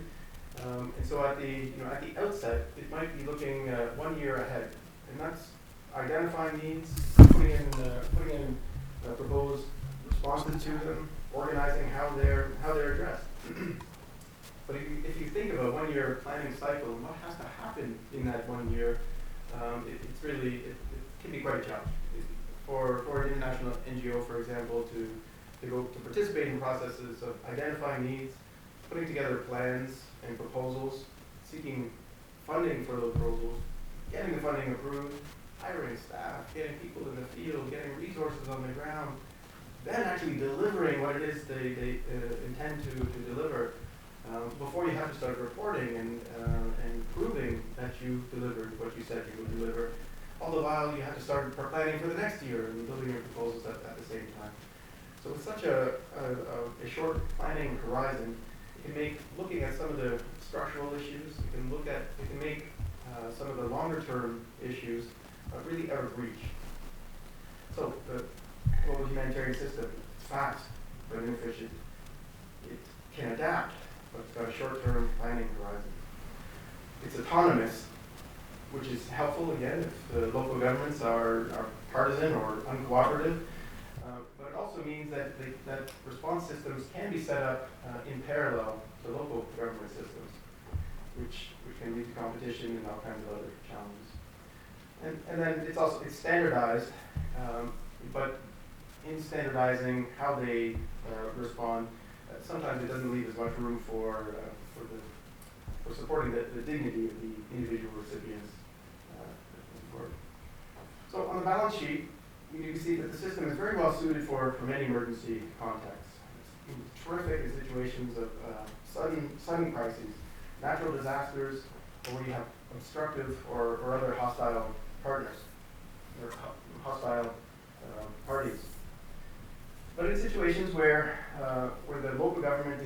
And so at the outset, it might be looking 1 year ahead, and that's identifying needs, putting in proposed responses to them, organizing how they're addressed. But if you think of a 1 year planning cycle and what has to happen in that 1 year, it can be quite a challenge. For an international NGO, for example, to participate in processes of identifying needs, putting together plans and proposals, seeking funding for those proposals, getting the funding approved, hiring staff, getting people in the field, getting resources on the ground, then actually delivering what it is they intend to deliver before you have to start reporting and proving that you delivered what you said you would deliver. All the while, you have to start planning for the next year and building your proposals at the same time. So with such a short planning horizon, it can make looking at some of the structural issues, it can make some of the longer term issues really out of reach. So the global humanitarian system, it's fast but inefficient. It can adapt, but it's got a short-term planning horizon. It's autonomous, which is helpful again if the local governments are partisan or uncooperative. But it also means that response systems can be set up in parallel to local government systems, which can lead to competition and all kinds of other challenges. And then it's standardized, but in standardizing how they respond, sometimes it doesn't leave as much room for supporting the dignity of the individual recipients. So on the balance sheet, you can see that the system is very well suited for many emergency contexts. It's terrific in situations of sudden crises, natural disasters, or where you have obstructive or other hostile partners, or hostile parties. But in situations where the local government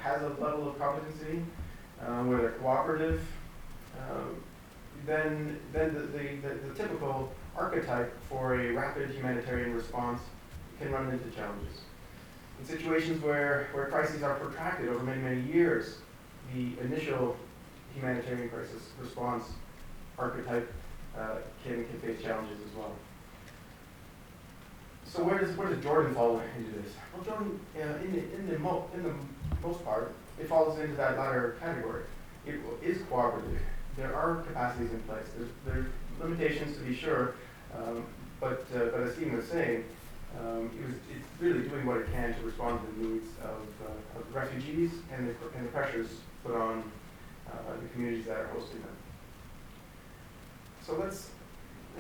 has a level of competency, where they're cooperative, then the typical archetype for a rapid humanitarian response can run into challenges. In situations where crises are protracted over many, many years, the initial humanitarian crisis response archetype can face challenges as well. So where does Jordan fall into this? Well, Jordan, in the most part, it falls into that latter category. It is cooperative. There are capacities in place. There's limitations to be sure, but as Stephen was saying, it's really doing what it can to respond to the needs of refugees and the pressures put on the communities that are hosting them. So let's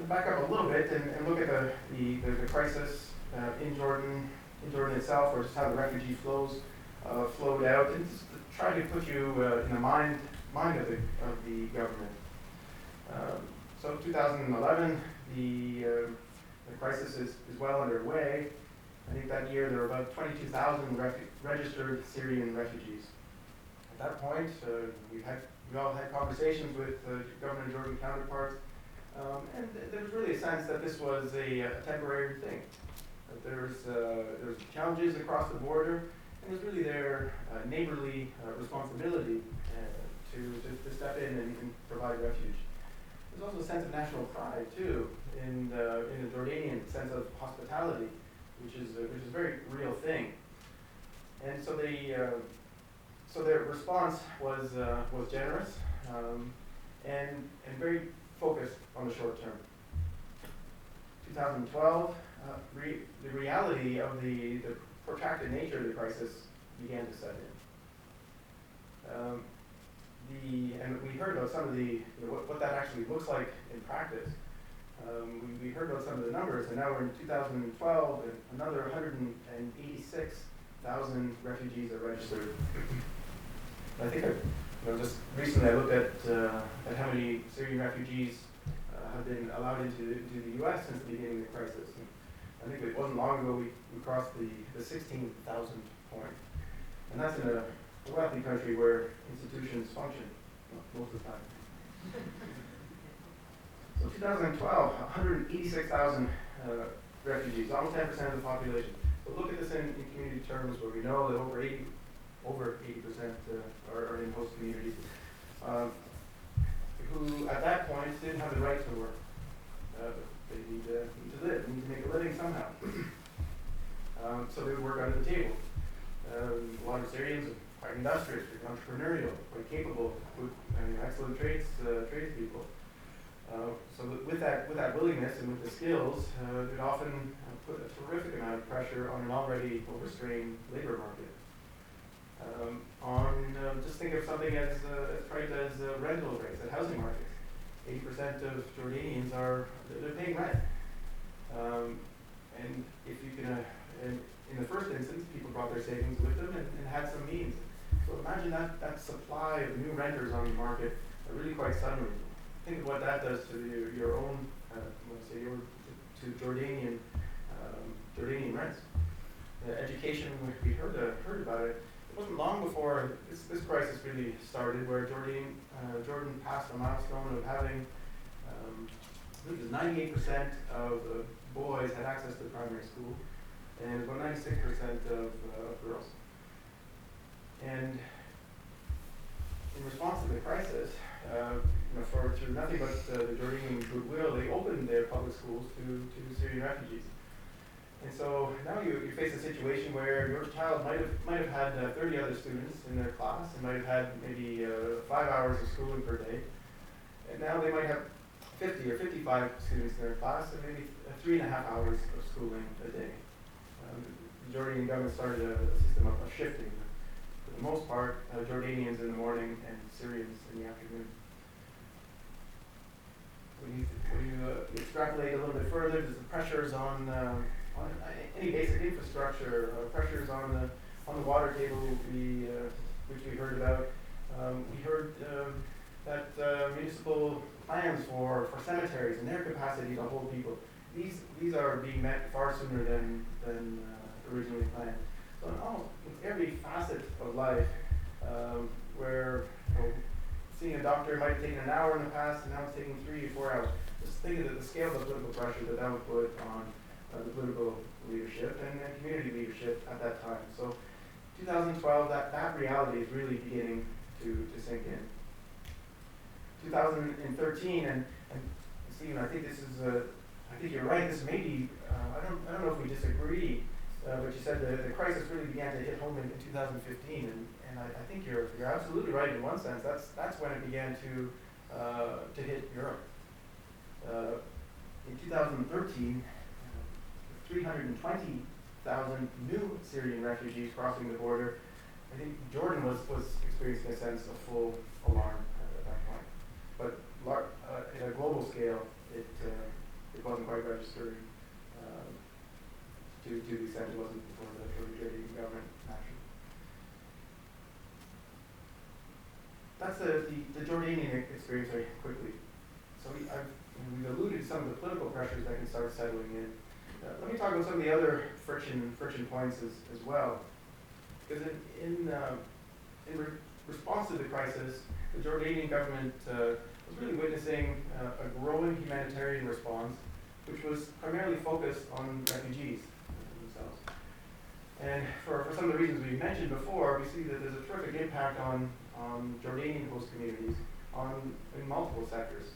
back up a little bit and look at the crisis in Jordan itself, or just how the refugee flows flowed out, and just try to put you in the mind of the government. So 2011, the crisis is well underway. I think that year there were about 22,000 registered Syrian refugees. At that point, we all had conversations with government and Jordan counterparts, and there was really a sense that this was a temporary thing. That there was challenges across the border, and it was really their neighborly responsibility to step in and provide refuge. There's also a sense of national pride too, in the Jordanian sense of hospitality, which is a very real thing. And so their response was generous and very focused on the short term. 2012, the reality of the protracted nature of the crisis began to set in. And we heard about some of what that actually looks like in practice. We heard about some of the numbers, and now we're in 2012, and another 186,000 refugees are registered. I think just recently I looked at how many Syrian refugees have been allowed into the U.S. since the beginning of the crisis. And I think it wasn't long ago we crossed the 16,000 point, and that's in a wealthy country where institutions function most of the time. So 2012, 186,000 refugees, almost 10% of the population. But look at this in community terms, where we know that over 80% are in host communities, who at that point didn't have the right to work. They need to live, need to make a living somehow. So they would work under the table. A lot of Syrians are quite industrious, entrepreneurial, quite capable, excellent tradespeople. So with that willingness and with the skills, it often put a terrific amount of pressure on an already overstrained labor market. Just think of something as trite as rental rates at housing markets. 80% of Jordanians they're paying rent. And if you can, in the first instance, people brought their savings with them and had some means. So imagine that supply of new renters on the market really quite suddenly. Think of what that does to your own, to Jordanian rents. Education, we heard about it. It wasn't long before this crisis really started, where Jordan passed a milestone of having, I think it was 98% of the boys had access to primary school, and about 96% of girls. And in response to the crisis, through nothing but the Jordanian goodwill, they opened their public schools to Syrian refugees. And so now you face a situation where your child might have had 30 other students in their class, and might have had maybe 5 hours of schooling per day. And now they might have 50 or 55 students in their class, and maybe 3.5 hours of schooling a day. The Jordanian government started a system of shifting. For the most part, Jordanians in the morning and Syrians in the afternoon. When you extrapolate a little bit further, there's the pressures on any basic infrastructure, pressures on the water table, which we heard about. We heard that municipal plans for cemeteries and their capacity to hold people, these are being met far sooner than originally planned. So in almost every facet of life, where seeing a doctor might have taken an hour in the past, and now it's taking 3 or 4 hours. Just think of the scale of political pressure that would put on the political leadership and community leadership at that time. So 2012, that reality is really beginning to sink in. 2013, and Stephen, I think I think you're right. This may be, I don't know if we disagree, but you said the crisis really began to hit home in 2015, and I think you're absolutely right in one sense. That's when it began to hit Europe. In 2013, 320,000 new Syrian refugees crossing the border. I think Jordan was experiencing a sense of full alarm at that point. But at a global scale, it wasn't quite registering to the extent it wasn't for the Jordanian government action. That's the Jordanian experience very quickly. So we've alluded to some of the political pressures that can start settling in. Let me talk about some of the other friction points as well. Because in response to the crisis, the Jordanian government was really witnessing a growing humanitarian response, which was primarily focused on refugees themselves. And for some of the reasons we mentioned before, we see that there's a terrific impact on Jordanian host communities in multiple sectors.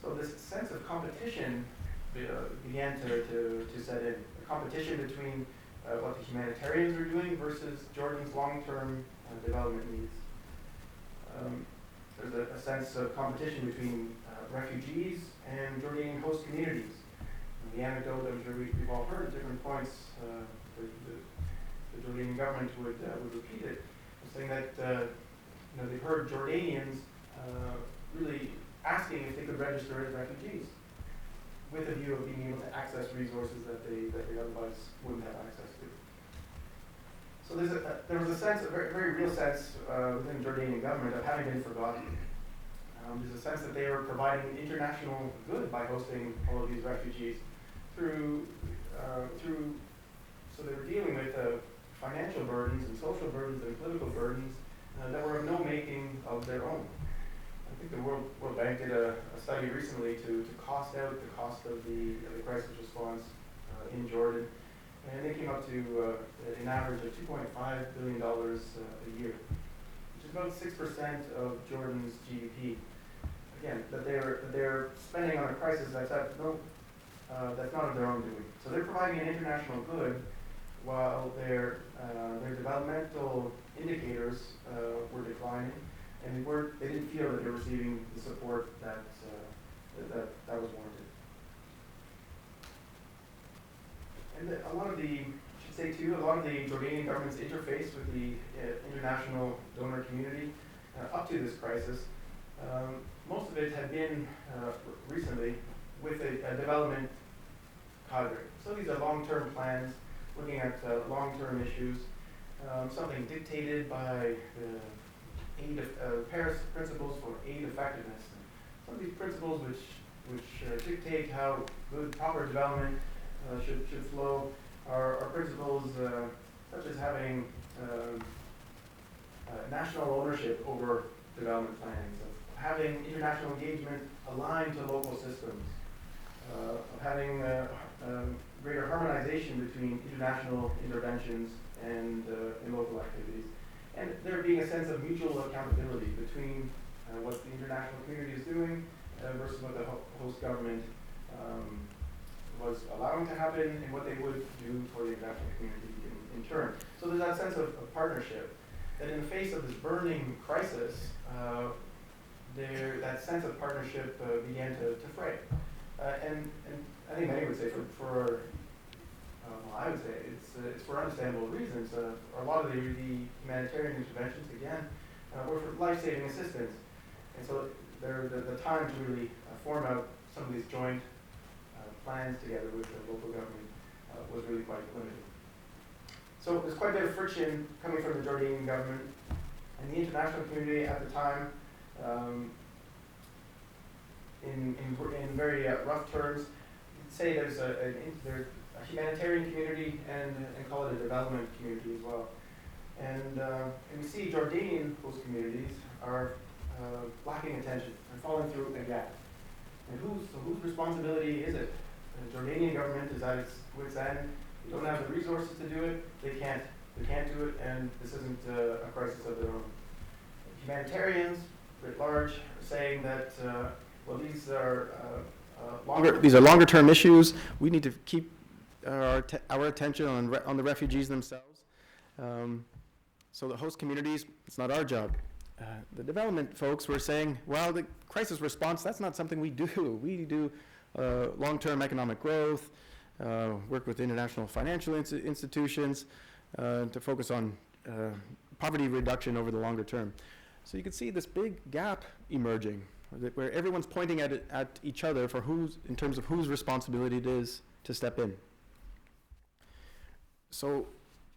So this sense of competition began to set in. A competition between what the humanitarians are doing versus Jordan's long-term development needs. There's a sense of competition between refugees and Jordanian host communities. And the anecdote I'm sure we've all heard at different points, the Jordanian government would repeat it, saying that they've heard Jordanians really asking if they could register as refugees, with a view of being able to access resources that they otherwise wouldn't have access to. So there was a sense, a very, very real sense within the Jordanian government of having been forgotten. There's a sense that they were providing international good by hosting all of these refugees through so they were dealing with financial burdens and social burdens and political burdens that were of no making of their own. I think the World Bank did a study recently to cost out the cost of the crisis response in Jordan, and they came up to an average of $2.5 billion a year, which is about 6% of Jordan's GDP. Again, that they're spending on a crisis that's not of their own doing. So they're providing an international good while their developmental indicators were declining, and they didn't feel that they were receiving the support that was warranted. And a lot of the Jordanian government's interface with the international donor community up to this crisis, most of it had been recently with a development cadre. So these are long-term plans, looking at long-term issues, something dictated by the Paris principles for aid effectiveness. Some of these principles which dictate how good, proper development should flow are principles such as having national ownership over development plans, of having international engagement aligned to local systems, of having greater harmonization between international interventions and local activities, and there being a sense of mutual accountability between what the international community is doing versus what the host government was allowing to happen and what they would do for the international community in turn. So there's that sense of partnership, that in the face of this burning crisis, that sense of partnership began to fray. And I think many would say I would say it's for understandable reasons. A lot of the humanitarian interventions, again, were for life-saving assistance. And so the time to really form out some of these joint plans together with the local government was really quite limited. So there's quite a bit of friction coming from the Jordanian government and the international community at the time. In very rough terms, you'd say there's a humanitarian community and call it a development community as well. And we see Jordanian host communities are lacking attention and falling through a gap. And whose responsibility is it? The Jordanian government is at its wit's end. They don't have the resources to do it. They can't do it, and this isn't a crisis of their own. Humanitarians, writ large, are saying that these are longer-term issues. We need to keep our attention on the refugees themselves. So the host communities, it's not our job. The development folks were saying, well, the crisis response, that's not something we do. We do long-term economic growth, work with international financial institutions to focus on poverty reduction over the longer term. So you can see this big gap emerging, where everyone's pointing at each other for in terms of whose responsibility it is to step in. So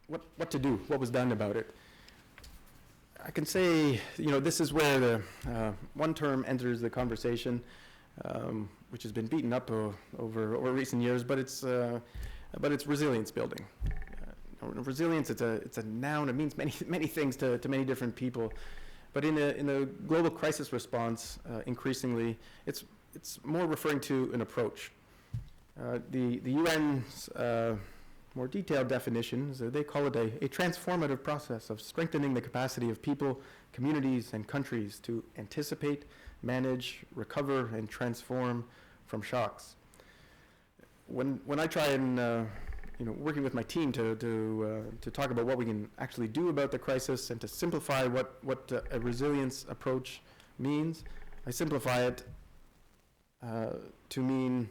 what to do? What was done about it? I can say, this is where the one term enters the conversation, which has been beaten up over recent years, but it's resilience building. Resilience, it's a noun. It means many things to many different people. But in the global crisis response, increasingly, it's more referring to an approach. The UN's more detailed definitions, they call it a transformative process of strengthening the capacity of people, communities, and countries to anticipate, manage, recover, and transform from shocks. When I try and working with my team to talk about what we can actually do about the crisis and to simplify what a resilience approach means, I simplify it to mean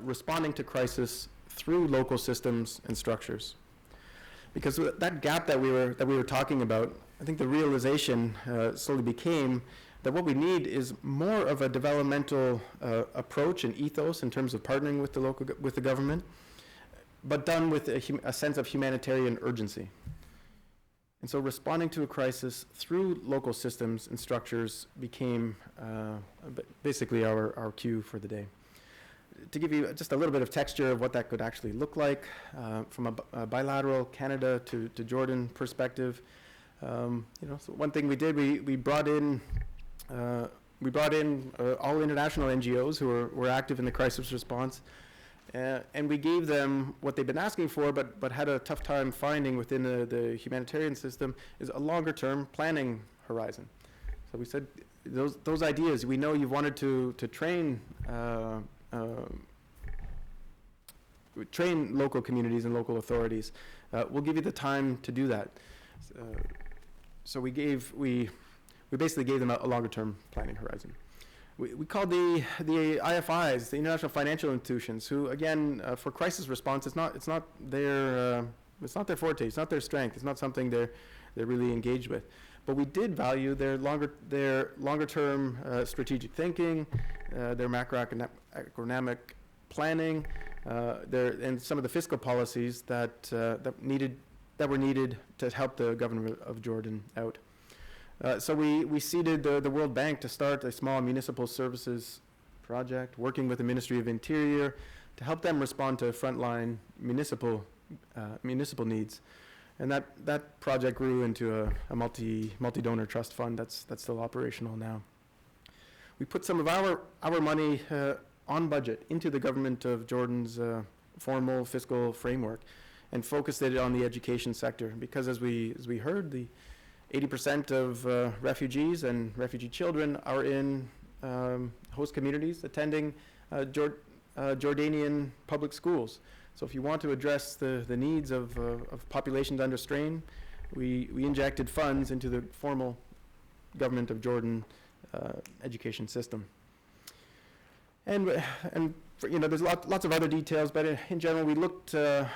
responding to crisis through local systems and structures. Because that gap that we were talking about, I think the realization slowly became that what we need is more of a developmental approach and ethos in terms of partnering with the government, but done with a sense of humanitarian urgency. And so responding to a crisis through local systems and structures became basically our cue for the day. To give you just a little bit of texture of what that could actually look like, from a bilateral Canada to Jordan perspective, so one thing we did, we brought in all international NGOs who were active in the crisis response, and we gave them what they've been asking for, but had a tough time finding within the humanitarian system, is a longer-term planning horizon. So we said, those ideas, we know you've wanted to train local communities and local authorities. We'll give you the time to do that. So we basically gave them a longer-term planning horizon. We called the IFIs, the international financial institutions, who again for crisis response, it's not their forte, it's not their strength, it's not something they're really engaged with. But we did value their longer-term strategic thinking, their macroeconomic planning, and some of the fiscal policies that were needed to help the government of Jordan out. So we seeded the World Bank to start a small municipal services project, working with the Ministry of Interior to help them respond to frontline municipal needs. And that project grew into a multi-donor trust fund that's still operational now. We put some of our money on budget into the government of Jordan's formal fiscal framework and focused it on the education sector, because as we heard, the 80% of refugees and refugee children are in host communities attending Jordanian public schools. So if you want to address the needs of populations under strain, we injected funds into the formal government of Jordan education system. And there's lots of other details, but in general, we looked at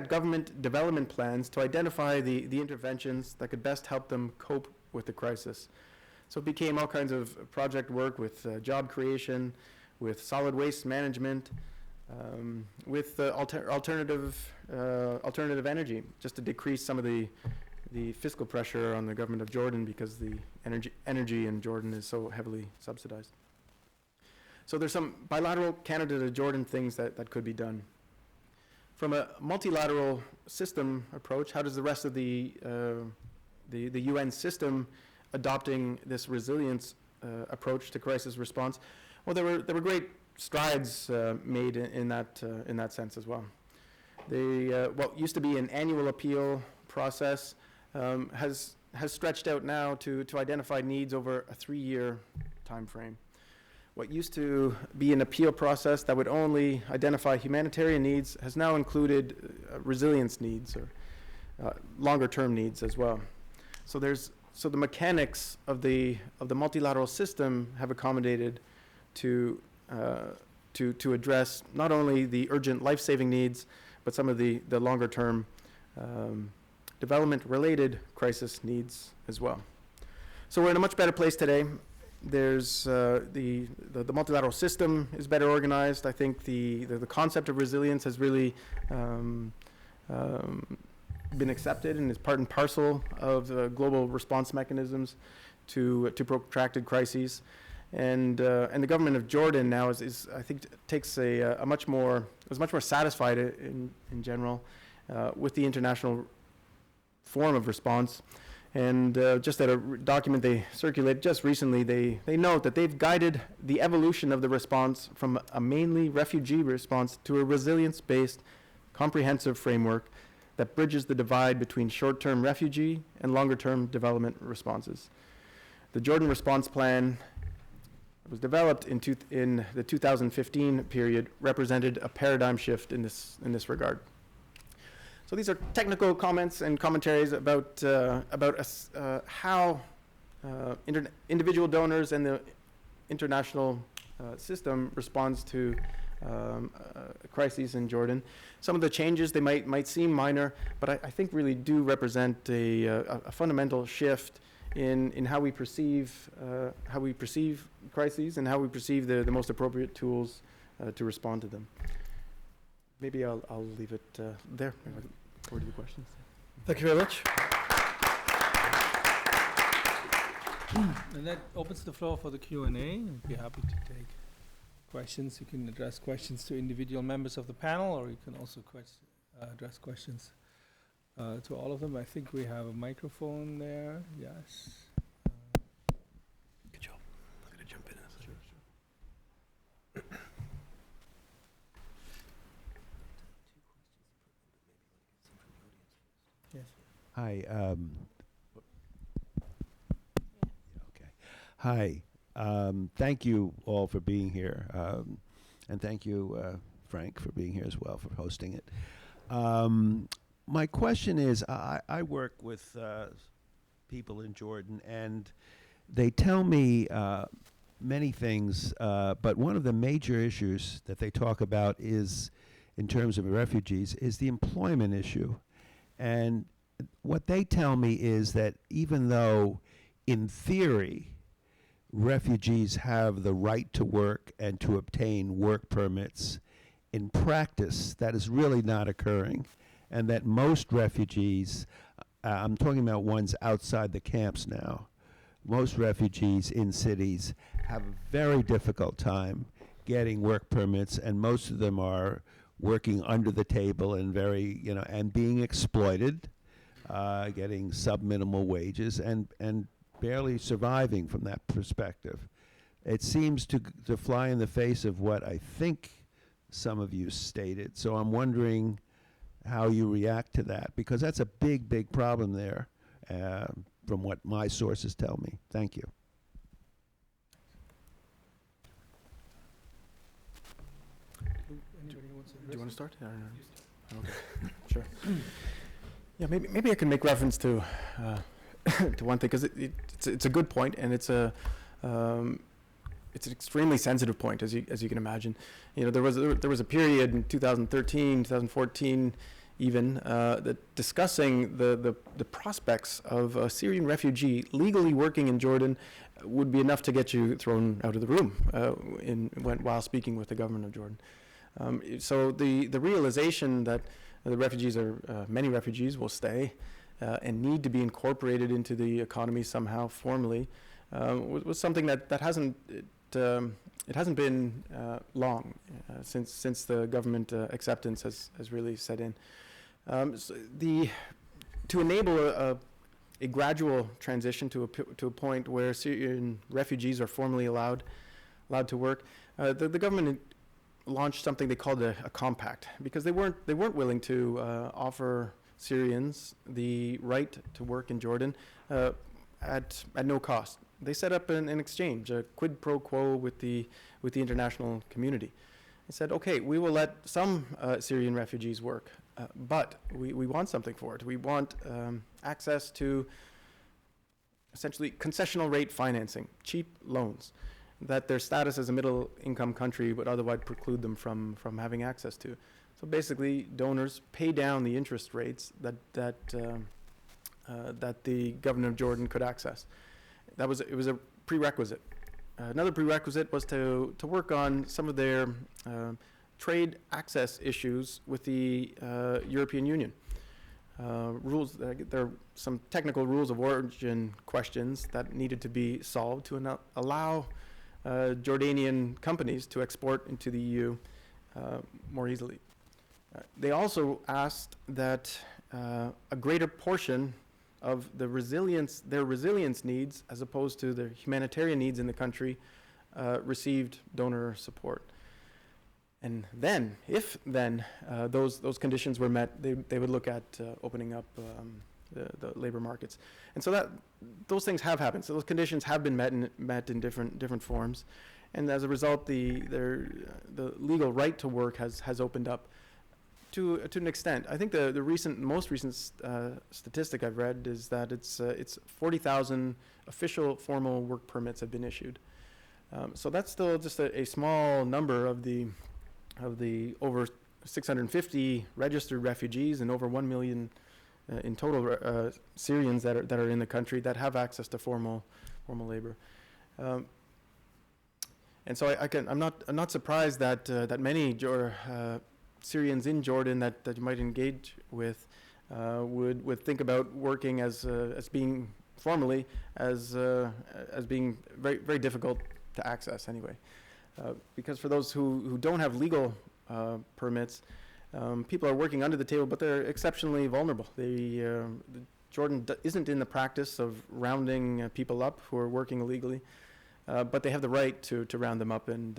government development plans to identify the interventions that could best help them cope with the crisis. So it became all kinds of project work with job creation, with solid waste management, with alternative energy, just to decrease some of the fiscal pressure on the government of Jordan, because the energy in Jordan is so heavily subsidized. So there's some bilateral Canada to Jordan things that could be done. From a multilateral system approach, how does the rest of the UN system adopting this resilience approach to crisis response? Well, there were great strides made in that sense as well. What used to be an annual appeal process has stretched out now to identify needs over a 3-year time frame. What used to be an appeal process that would only identify humanitarian needs has now included resilience needs or longer-term needs as well. So the mechanics of the multilateral system have accommodated to address not only the urgent life-saving needs, but some of the longer-term development-related crisis needs as well. So we're in a much better place today. There's the multilateral system is better organized. I think the concept of resilience has really been accepted and is part and parcel of the global response mechanisms to protracted crises. And the government of Jordan now is I think takes is much more satisfied in general with the international form of response. And just at a document they circulated just recently, they note that they've guided the evolution of the response from a mainly refugee response to a resilience-based comprehensive framework that bridges the divide between short-term refugee and longer-term development responses. The Jordan Response Plan was developed in the 2015 period, represented a paradigm shift in this regard. So these are technical comments and commentaries about how individual donors and the international system responds to crises in Jordan. Some of the changes, they might seem minor, but I think really do represent a fundamental shift in how we perceive crises and how we perceive the most appropriate tools to respond to them. Maybe I'll leave it there. Forward to the questions. Thank you very much. And that opens the floor for the Q&A. I'd be happy to take questions. You can address questions to individual members of the panel, or you can also address questions to all of them. I think we have a microphone there. Yes. Good job. I'm going to jump in. Sure. Yes. Hi. Okay. Hi. Thank you all for being here, and thank you, Frank, for being here as well, for hosting it. My question is, I work with people in Jordan, and they tell me many things, but one of the major issues that they talk about is, in terms of refugees, is the employment issue. And what they tell me is that even though, in theory, refugees have the right to work and to obtain work permits, in practice, that is really not occurring. And that most refugees, I'm talking about ones outside the camps now, most refugees in cities have a very difficult time getting work permits, and most of them are working under the table and and being exploited, getting sub-minimal wages and barely surviving from that perspective. It seems to fly in the face of what I think some of you stated. So I'm wondering how you react to that, because that's a big, big problem there, from what my sources tell me. Thank you. Anybody wants to Do you want to start? Okay. Sure. Yeah, maybe I can make reference to to one thing, because it's a good point, and it's an extremely sensitive point, as you can imagine. There was a period in 2013, 2014, even that discussing the prospects of a Syrian refugee legally working in Jordan would be enough to get you thrown out of the room while speaking with the government of Jordan. So the realization that many refugees will stay and need to be incorporated into the economy somehow formally was something that hasn't been long since the government acceptance has really set in. To enable a gradual transition to a point where Syrian refugees are formally allowed to work, the government launched something they called a compact, because they weren't willing to offer Syrians the right to work in Jordan at no cost. They set up an exchange, a quid pro quo with the international community. They said, okay, we will let some Syrian refugees work, but we want something for it. We want access to essentially concessional rate financing, cheap loans, that their status as a middle income country would otherwise preclude them from having access to. So basically, donors pay down the interest rates that the government of Jordan could access. It was a prerequisite. Another prerequisite was to work on some of their trade access issues with the European Union. There are some technical rules of origin questions that needed to be solved to allow Jordanian companies to export into the EU more easily. They also asked that a greater portion of their resilience needs, as opposed to their humanitarian needs in the country, received donor support. And then, if then those conditions were met, they would look at opening up the labor markets. And so those things have happened. So those conditions have been met in different forms. And as a result, the legal right to work has opened up to an extent. I think the most recent statistic I've read is that it's 40,000 official formal work permits have been issued. So that's still just a small number of the over 650 registered refugees and over 1 million in total Syrians that are in the country that have access to formal labor. And so I'm not surprised that many Syrians in Jordan that you might engage with would think about working as being formally as being very, very difficult to access anyway. Because for those who don't have legal permits, people are working under the table, but they're exceptionally vulnerable. Jordan isn't in the practice of rounding people up who are working illegally, but they have the right to round them up and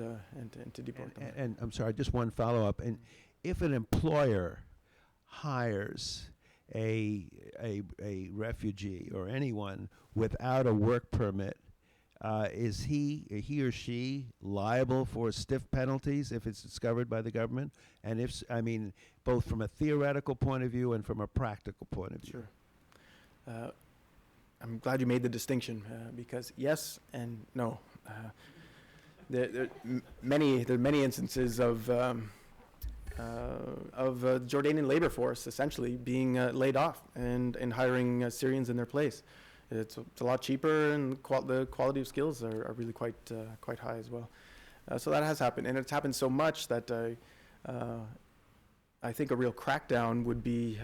to deport them. And I'm sorry, just one follow-up. And if an employer hires a refugee or anyone without a work permit, is he or she liable for stiff penalties if it's discovered by the government? And both from a theoretical point of view and from a practical point of view. Sure. I'm glad you made the distinction because yes and no. There are many instances of Jordanian labor force essentially being laid off and hiring Syrians in their place. It's a lot cheaper, and the quality of skills are really quite high as well. So that has happened, and it's happened so much that I think a real crackdown would be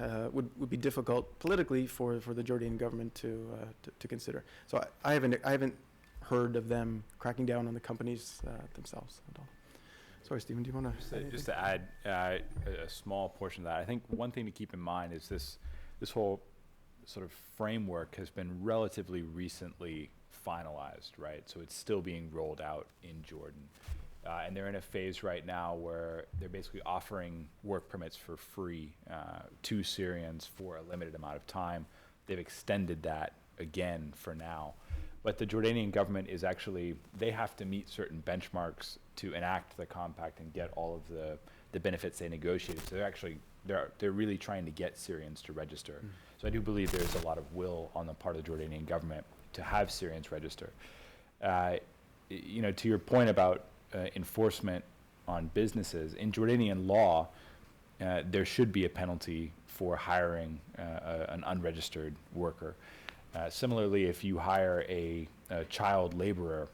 difficult politically for the Jordanian government to consider. So I haven't heard of them cracking down on the companies themselves at all. Sorry, Stephen, do you want to say just to add a small portion of that? I think one thing to keep in mind is this whole sort of framework has been relatively recently finalized, right? So it's still being rolled out in Jordan. And they're in a phase right now where they're basically offering work permits for free to Syrians for a limited amount of time. They've extended that again for now. But the Jordanian government is actually, they have to meet certain benchmarks to enact the compact and get all of the benefits they negotiated. So they're really trying to get Syrians to register. Mm. So I do believe there's a lot of will on the part of the Jordanian government to have Syrians register. To your point about enforcement on businesses, in Jordanian law, there should be a penalty for hiring an unregistered worker. Similarly, if you hire a child laborer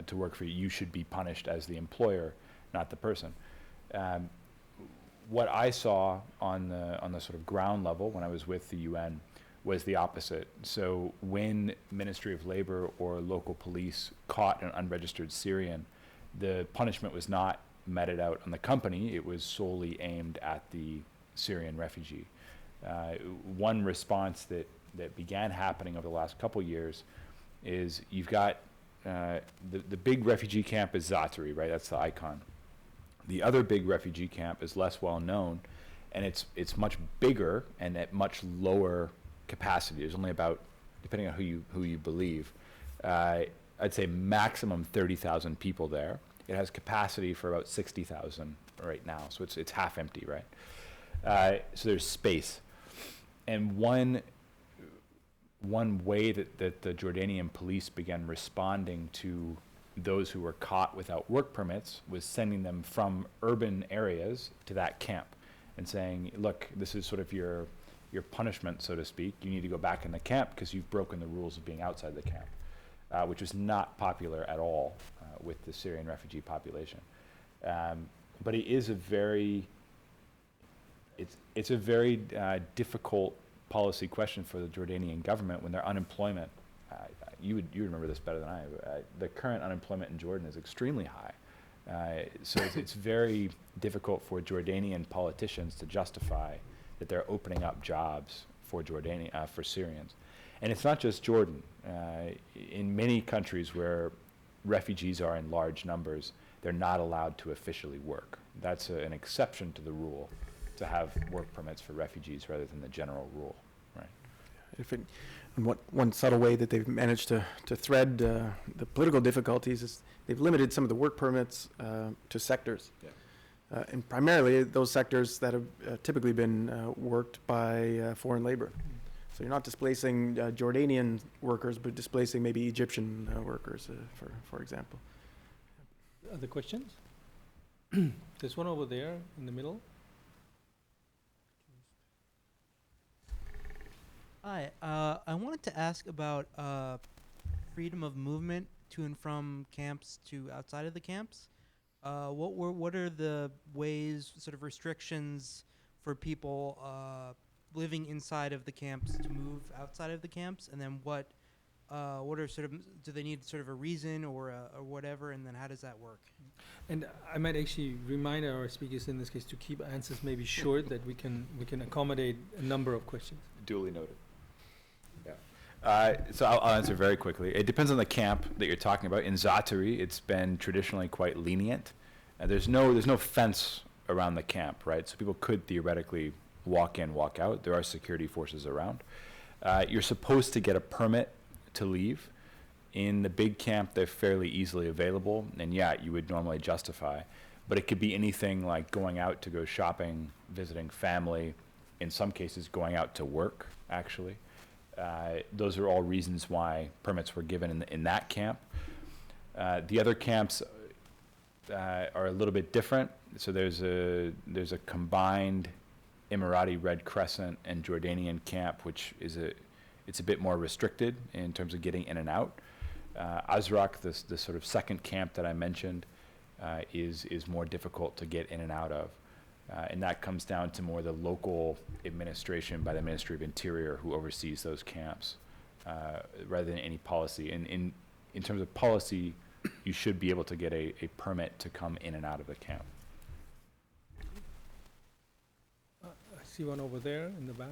to work for you, you should be punished as the employer, not the person. What I saw on the sort of ground level when I was with the UN was the opposite. So when Ministry of Labor or local police caught an unregistered Syrian, the punishment was not meted out on the company, it was solely aimed at the Syrian refugee. One response that began happening over the last couple years is you've got the big refugee camp is Zatari, right? That's the icon. The other big refugee camp is less well known, and it's much bigger and at much lower capacity. There's only about, depending on who you believe, I'd say maximum 30,000 people there. It has capacity for about 60,000 right now, so it's half empty, right? So there's space, and one way that the Jordanian police began responding to those who were caught without work permits was sending them from urban areas to that camp and saying, look, this is sort of your punishment, so to speak. You need to go back in the camp because you've broken the rules of being outside the camp, which was not popular at all with the Syrian refugee population. But it is a very difficult policy question for the Jordanian government when their unemployment, you remember this better than I, the current unemployment in Jordan is extremely high. So it's very difficult for Jordanian politicians to justify that they're opening up jobs for for Syrians. And it's not just Jordan. In many countries where refugees are in large numbers, they're not allowed to officially work. That's an exception to the rule, to have work permits for refugees rather than the general rule, right? And one subtle way that they've managed to thread the political difficulties is they've limited some of the work permits to sectors. Yeah. And primarily those sectors that have typically been worked by foreign labor. So you're not displacing Jordanian workers, but displacing maybe Egyptian workers, for example. Other questions? There's one over there in the middle. Hi, I wanted to ask about freedom of movement to and from camps to outside of the camps. What are the ways, sort of restrictions for people living inside of the camps to move outside of the camps, and then what are sort of, do they need sort of a reason or whatever, and then how does that work? And I might actually remind our speakers in this case to keep answers maybe short, that we can accommodate a number of questions. Duly noted. So I'll answer very quickly. It depends on the camp that you're talking about. In Zaatari, it's been traditionally quite lenient. There's no fence around the camp, right? So people could theoretically walk in, walk out. There are security forces around. You're supposed to get a permit to leave. In the big camp, they're fairly easily available, and yeah, you would normally justify. But it could be anything like going out to go shopping, visiting family, in some cases going out to work, actually. Those are all reasons why permits were given in that camp. The other camps are a little bit different. So there's a combined Emirati Red Crescent and Jordanian camp, which is it's a bit more restricted in terms of getting in and out. Azraq, the sort of second camp that I mentioned, is more difficult to get in and out of. And that comes down to more the local administration by the Ministry of Interior, who oversees those camps, rather than any policy. And in terms of policy, you should be able to get a permit to come in and out of the camp. I see one over there in the back.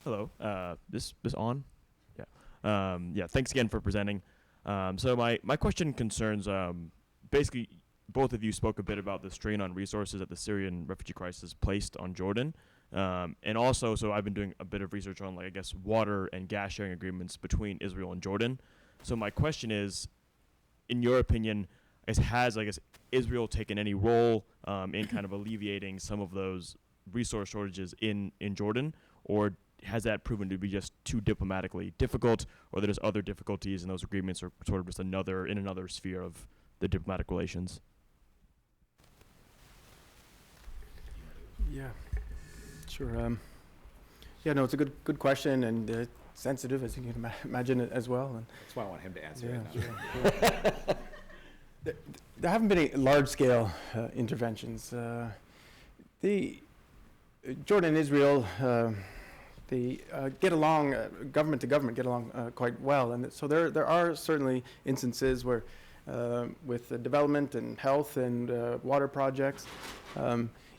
Hello, this on? Yeah, thanks again for presenting. So my question concerns, basically, both of you spoke a bit about the strain on resources that the Syrian refugee crisis placed on Jordan. And also, so I've been doing a bit of research on, like, I guess, water and gas sharing agreements between Israel and Jordan. So my question is, in your opinion, has Israel taken any role in kind of alleviating some of those resource shortages in Jordan, or has that proven to be just too diplomatically difficult, or there's other difficulties and those agreements are sort of just another sphere of the diplomatic relations? Yeah, sure. Yeah, no, it's a good question, and sensitive, as you can imagine it as well. And That's why I want him to answer yeah, it now. sure. There haven't been any large-scale interventions. Jordan and Israel, they get along, government to government, get along quite well. And so there are certainly instances where, with the development and health and water projects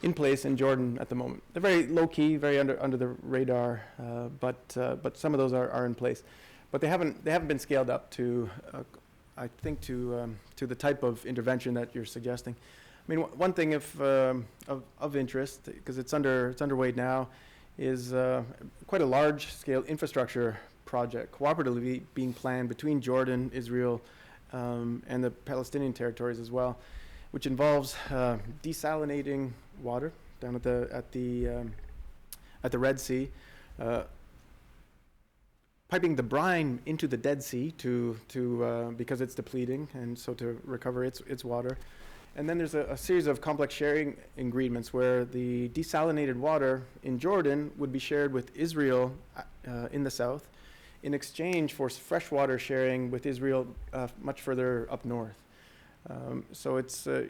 in place in Jordan at the moment. They're very low-key, very under the radar, but some of those are in place. But they haven't been scaled up to, I think, to the type of intervention that you're suggesting. I mean, one thing of interest, because it's underway now, is quite a large-scale infrastructure project, cooperatively being planned between Jordan, Israel, and the Palestinian territories as well, which involves desalinating water down at the Red Sea, piping the brine into the Dead Sea to because it's depleting, and so to recover its water. And then there's a series of complex sharing agreements where the desalinated water in Jordan would be shared with Israel in the south, in exchange for freshwater sharing with Israel much further up north. So it's a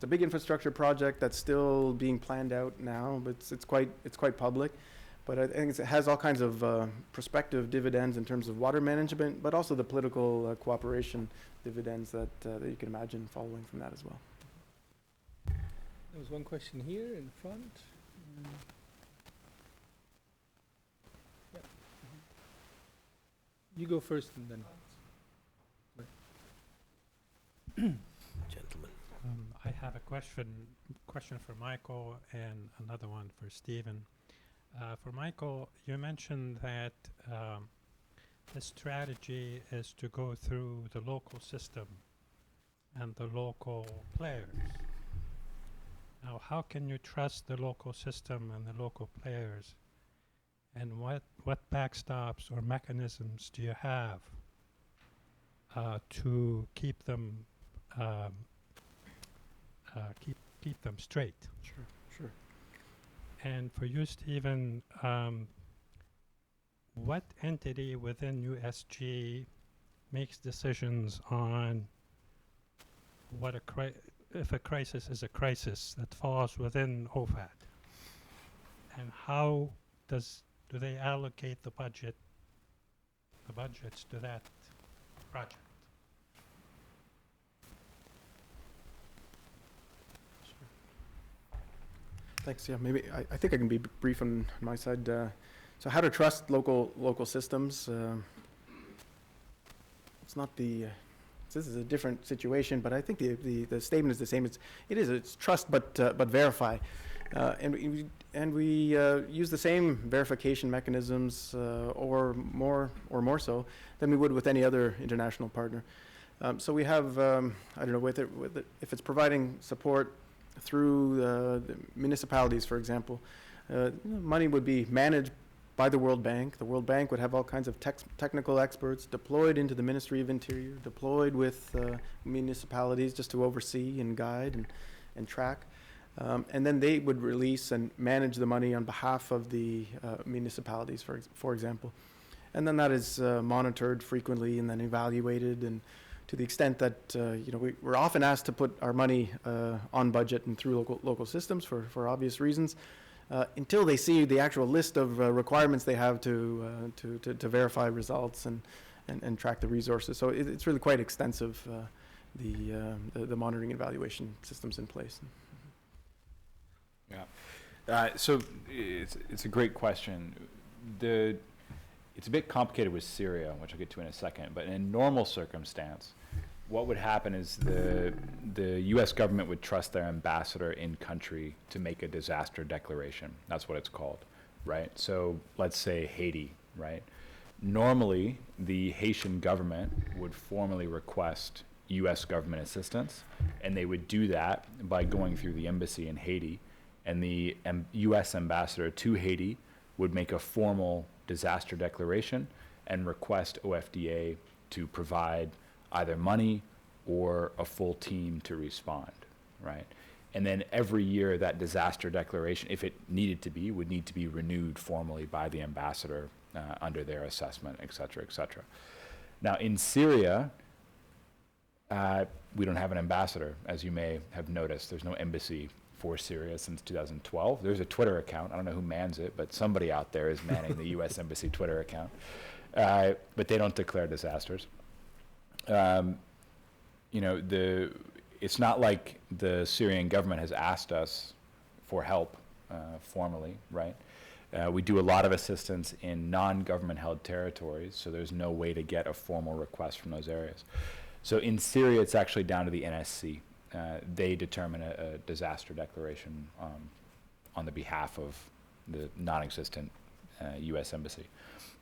big infrastructure project that's still being planned out now, but it's quite public. But I think it has all kinds of prospective dividends in terms of water management, but also the political cooperation dividends that you can imagine following from that as well. There was one question here in front. Yeah. You go first and then. Gentlemen. I have a question for Michael and another one for Stephen. For Michael, you mentioned that the strategy is to go through the local system and the local players. Now, how can you trust the local system and the local players? And what backstops or mechanisms do you have to keep them keep them straight? Sure. And for you, Stephen, what entity within USG makes decisions on what if a crisis is a crisis that falls within OFAD? And how do they allocate the budgets to that project? Thanks. Yeah, maybe I think I can be brief on my side. So how to trust local systems? It's not the. This is a different situation, but I think the statement is the same. It's trust, but verify, and we use the same verification mechanisms, or more so than we would with any other international partner. So we have I don't know if it's providing support through the municipalities, for example, money would be managed by the World Bank. The World Bank would have all kinds of technical experts deployed into the Ministry of Interior, deployed with municipalities just to oversee and guide and track. And then they would release and manage the money on behalf of the municipalities, for example. And then that is monitored frequently and then evaluated, and to the extent that we're often asked to put our money on budget and through local systems for obvious reasons, until they see the actual list of requirements they have to verify results and track the resources. So it's really quite extensive, the monitoring and evaluation systems in place. Yeah. So it's a great question. It's a bit complicated with Syria, which I'll get to in a second, but in a normal circumstance, what would happen is the U.S. government would trust their ambassador in country to make a disaster declaration. That's what it's called, right? So let's say Haiti, right? Normally, the Haitian government would formally request U.S. government assistance, and they would do that by going through the embassy in Haiti, and the U.S. ambassador to Haiti would make a formal disaster declaration and request OFDA to provide either money or a full team to respond, right? And then every year that disaster declaration, if it needed to be, would need to be renewed formally by the ambassador under their assessment, et cetera, et cetera. Now in Syria, we don't have an ambassador, as you may have noticed. There's no embassy for Syria since 2012. There's a Twitter account. I don't know who mans it, but somebody out there is manning the U.S. Embassy Twitter account. But they don't declare disasters. It's not like the Syrian government has asked us for help formally, right? We do a lot of assistance in non-government held territories, so there's no way to get a formal request from those areas. So in Syria, it's actually down to the NSC. They determine a disaster declaration on the behalf of the non-existent U.S. Embassy.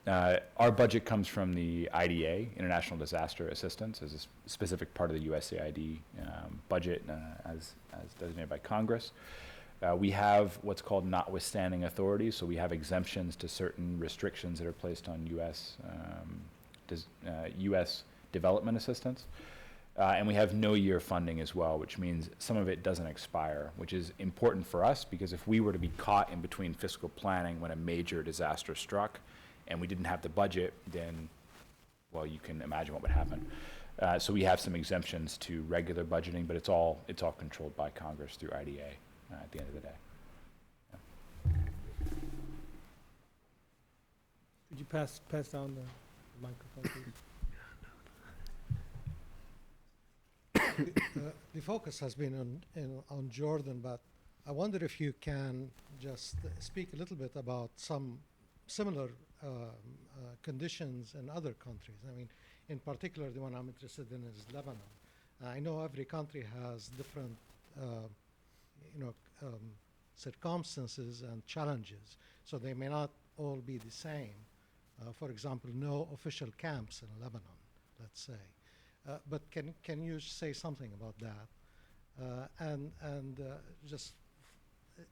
Our budget comes from the IDA, International Disaster Assistance, as a specific part of the USAID budget as designated by Congress. We have what's called notwithstanding authorities, so we have exemptions to certain restrictions that are placed on U.S. development assistance. And we have no-year funding as well, which means some of it doesn't expire, which is important for us because if we were to be caught in between fiscal planning when a major disaster struck and we didn't have the budget, then, well, you can imagine what would happen. So we have some exemptions to regular budgeting, but it's all controlled by Congress through IDA at the end of the day. Yeah. Could you pass down the microphone, please? The focus has been on Jordan, but I wonder if you can just speak a little bit about some similar conditions in other countries. I mean, in particular, the one I'm interested in is Lebanon. I know every country has different, circumstances and challenges, so they may not all be the same. For example, no official camps in Lebanon, let's say. But can you say something about that? And just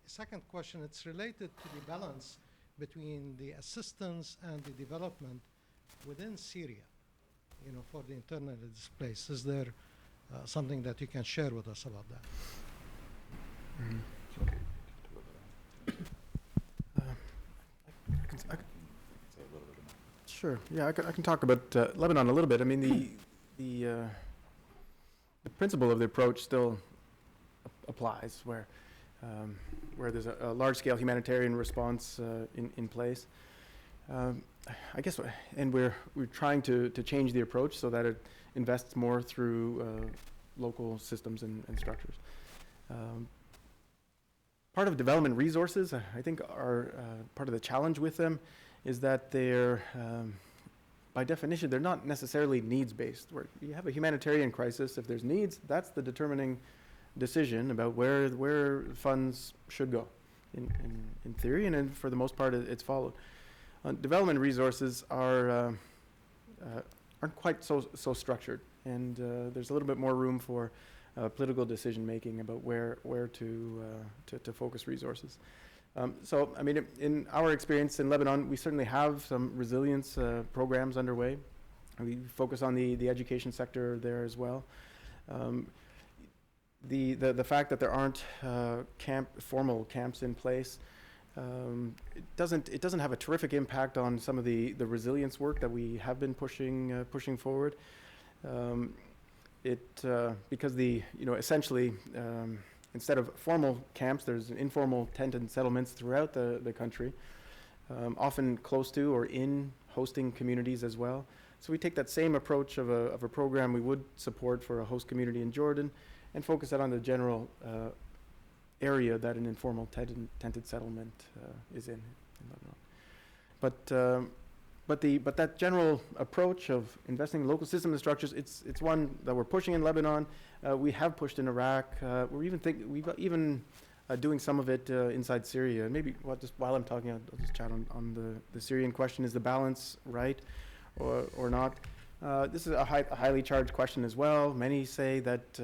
second question, it's related to the balance between the assistance and the development within Syria, for the internally displaced. Is there something that you can share with us about that? Sure. Yeah, I can talk about Lebanon a little bit. I mean, the principle of the approach still applies, where there's a large-scale humanitarian response in place. I guess, and we're trying to change the approach so that it invests more through local systems and structures. Part of development resources, I think, are part of the challenge with them is that they're, by definition, they're not necessarily needs-based. Where you have a humanitarian crisis, if there's needs, that's the determining decision about where funds should go, in theory, and for the most part, it's followed. Development resources aren't quite so structured, and there's a little bit more room for political decision making about where to focus resources. So, I mean, in our experience in Lebanon, we certainly have some resilience programs underway. We focus on the education sector there as well. The fact that there aren't formal camps in place, it doesn't have a terrific impact on some of the resilience work that we have been pushing forward. Because essentially, instead of formal camps, there's informal tented settlements throughout the country, often close to or in hosting communities as well. So we take that same approach of a program we would support for a host community in Jordan and focus it on the general area that an informal tented settlement is in Lebanon. But that general approach of investing in local systems and structures, it's one that we're pushing in Lebanon. We have pushed in Iraq. We're even doing some of it inside Syria. And maybe just while I'm talking, I'll just chat on the Syrian question. Is the balance right or not? This is a highly charged question as well. Many say that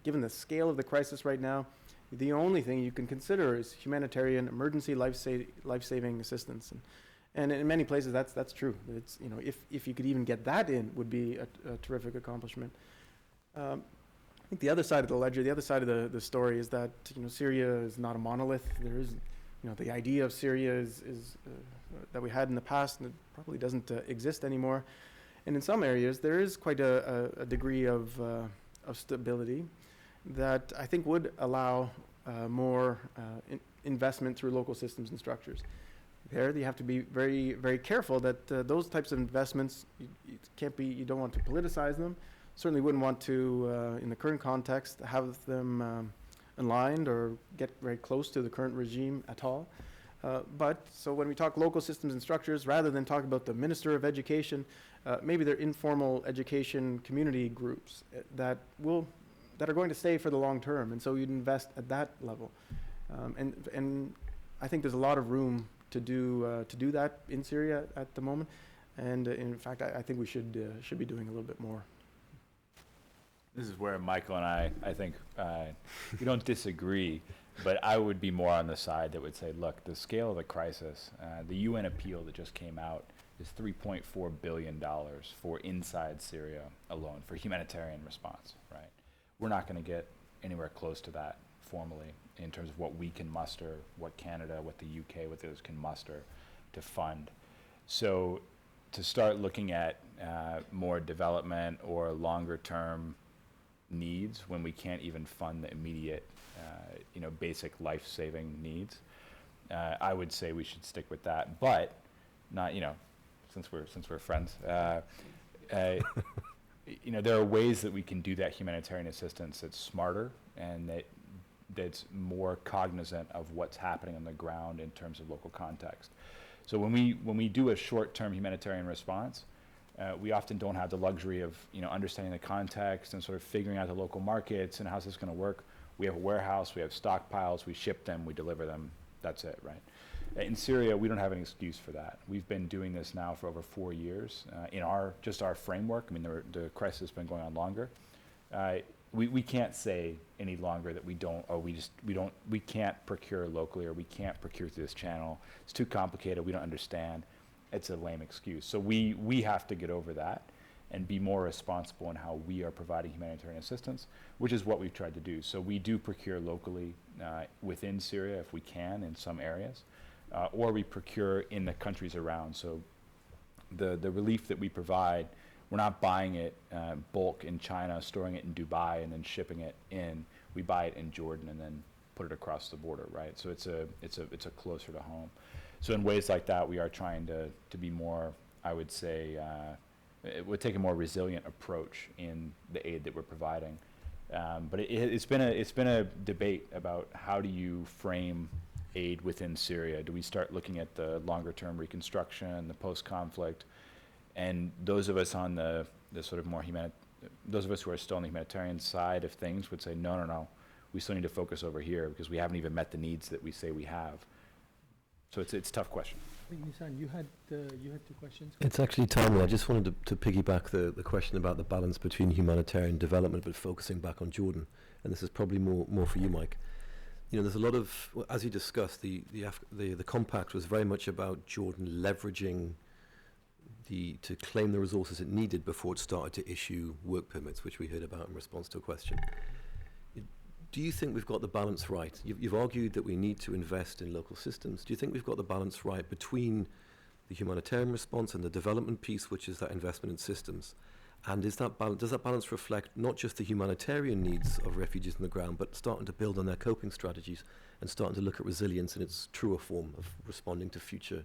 given the scale of the crisis right now, the only thing you can consider is humanitarian emergency life-saving assistance. And in many places, that's true. It's, if you could even get that in, would be a terrific accomplishment. I think the other side of the ledger, the other side of the story is that Syria is not a monolith. There is, the idea of Syria is that we had in the past, and it probably doesn't exist anymore. And in some areas, there is quite a degree of stability that I think would allow more investment through local systems and structures. There, you have to be very, very careful that those types of investments, you don't want to politicize them. Certainly wouldn't want to, in the current context, have them aligned or get very close to the current regime at all. So when we talk local systems and structures, rather than talk about the Minister of Education, maybe they're informal education community groups that are going to stay for the long term, and so you'd invest at that level. And I think there's a lot of room to do that in Syria at the moment, and in fact, I think we should be doing a little bit more. This is where Michael and I think we don't disagree, but I would be more on the side that would say, look, the scale of the crisis, the UN appeal that just came out is $3.4 billion for inside Syria alone for humanitarian response, right? We're not going to get anywhere close to that formally in terms of what we can muster, what Canada, what the UK, what those can muster to fund. So to start looking at more development or longer term needs when we can't even fund the immediate, basic life-saving needs, I would say we should stick with that, but not, since we're friends, there are ways that we can do that humanitarian assistance that's smarter and that's more cognizant of what's happening on the ground in terms of local context. So when we do a short-term humanitarian response, we often don't have the luxury of understanding the context and sort of figuring out the local markets and how's this going to work. We have a warehouse, we have stockpiles, we ship them, we deliver them. That's it, right? In Syria, we don't have any excuse for that. We've been doing this now for over 4 years in our framework. I mean, the crisis has been going on longer. We can't say any longer that we can't procure locally or we can't procure through this channel. It's too complicated. We don't understand. It's a lame excuse. So we have to get over that and be more responsible in how we are providing humanitarian assistance, which is what we've tried to do. So we do procure locally within Syria if we can in some areas, or we procure in the countries around. So the relief that we provide, we're not buying it bulk in China, storing it in Dubai, and then shipping it in. We buy it in Jordan and then put it across the border, right? So it's a closer to home. So in ways like that, we are trying to be more, I would say, it would take a more resilient approach in the aid that we're providing. But it's been a debate about how do you frame aid within Syria. Do we start looking at the longer term reconstruction, the post-conflict? And those of us on the sort of more those of us who are still on the humanitarian side of things would say, no, we still need to focus over here because we haven't even met the needs that we say we have. So it's a tough question. Naysan, you had 2 questions. It's actually timely. I just wanted to piggyback the question about the balance between humanitarian development, but focusing back on Jordan. And this is probably more for you, Mike. There's a lot of, as you discussed, the compact was very much about Jordan leveraging to claim the resources it needed before it started to issue work permits, which we heard about in response to a question. Do you think we've got the balance right? You've argued that we need to invest in local systems. Do you think we've got the balance right between the humanitarian response and the development piece, which is that investment in systems? And does that balance reflect not just the humanitarian needs of refugees on the ground, but starting to build on their coping strategies and starting to look at resilience in its truer form of responding to future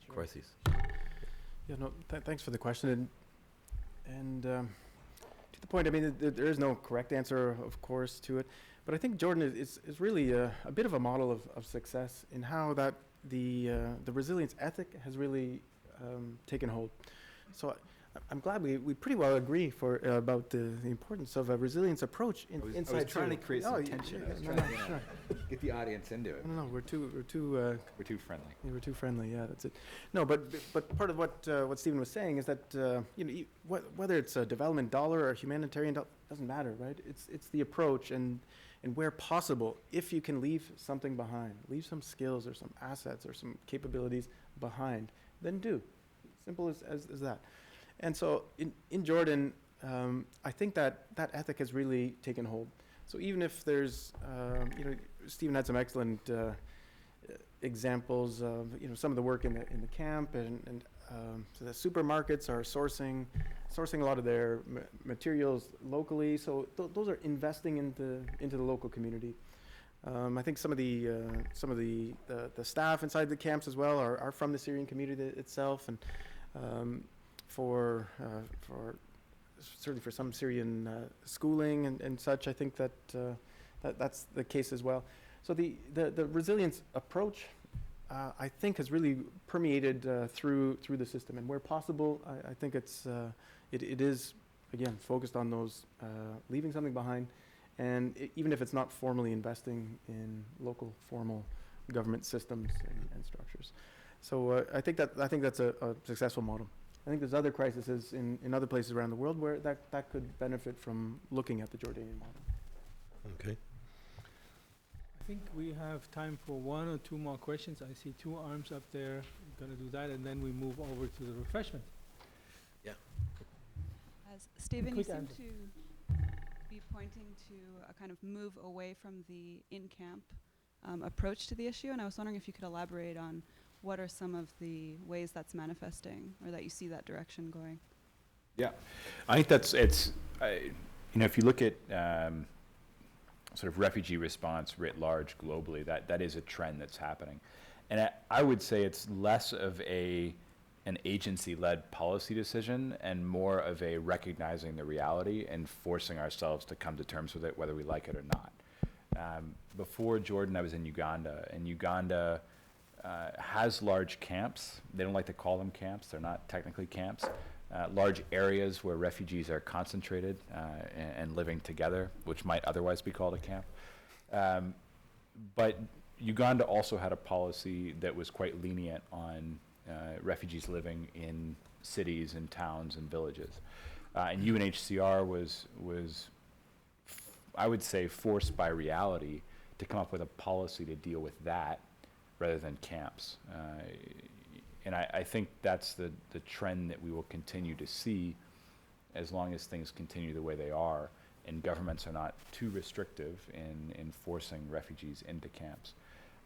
crises? Yeah, no, thanks for the question. And to the point, I mean, there is no correct answer, of course, to it. But I think Jordan is really a bit of a model of success in how that the resilience ethic has really taken hold. So I'm glad we pretty well agree about the importance of a resilience approach inside. I was trying to create some tension. I was trying to sure. get the audience into it. No, we're too friendly. Yeah, we're too friendly. Yeah, that's it. No, but part of what Stephen was saying is that whether it's a development dollar or humanitarian dollar doesn't matter, right? It's the approach and where possible, if you can leave something behind, leave some skills or some assets or some capabilities behind, then do. Simple as that. And so in Jordan, I think that ethic has really taken hold. So even if there's, Stephen had some excellent examples of, some of the work in the camp, and so the supermarkets are sourcing a lot of their materials locally. So those are investing into the local community. I think some of the staff inside the camps as well are from the Syrian community itself, and for certainly for some Syrian schooling and such, I think that's the case as well. So the resilience approach, I think, has really permeated through the system, and where possible, I think it is again focused on those leaving something behind, and even if it's not formally investing in local formal government systems and structures. So I think that's a successful model. I think there's other crises in other places around the world where that could benefit from looking at the Jordanian model. Okay. I think we have time for 1 or 2 more questions. I see 2 arms up there. I'm going to do that, and then we move over to the refreshment. Yeah. As Stephen, you seem answer. to be pointing to a kind of move away from the in-camp approach to the issue, and I was wondering if you could elaborate on what are some of the ways that's manifesting, or that you see that direction going? Yeah, I think if you look at sort of refugee response writ large globally, that is a trend that's happening. And I would say it's less of an agency-led policy decision and more of a recognizing the reality and forcing ourselves to come to terms with it, whether we like it or not. Before Jordan, I was in Uganda, and Uganda has large camps. They don't like to call them camps. They're not technically camps. Large areas where refugees are concentrated and living together, which might otherwise be called a camp. But Uganda also had a policy that was quite lenient on refugees living in cities and towns and villages. And UNHCR was, I would say, forced by reality to come up with a policy to deal with that rather than camps. And I think that's the trend that we will continue to see as long as things continue the way they are and governments are not too restrictive in forcing refugees into camps.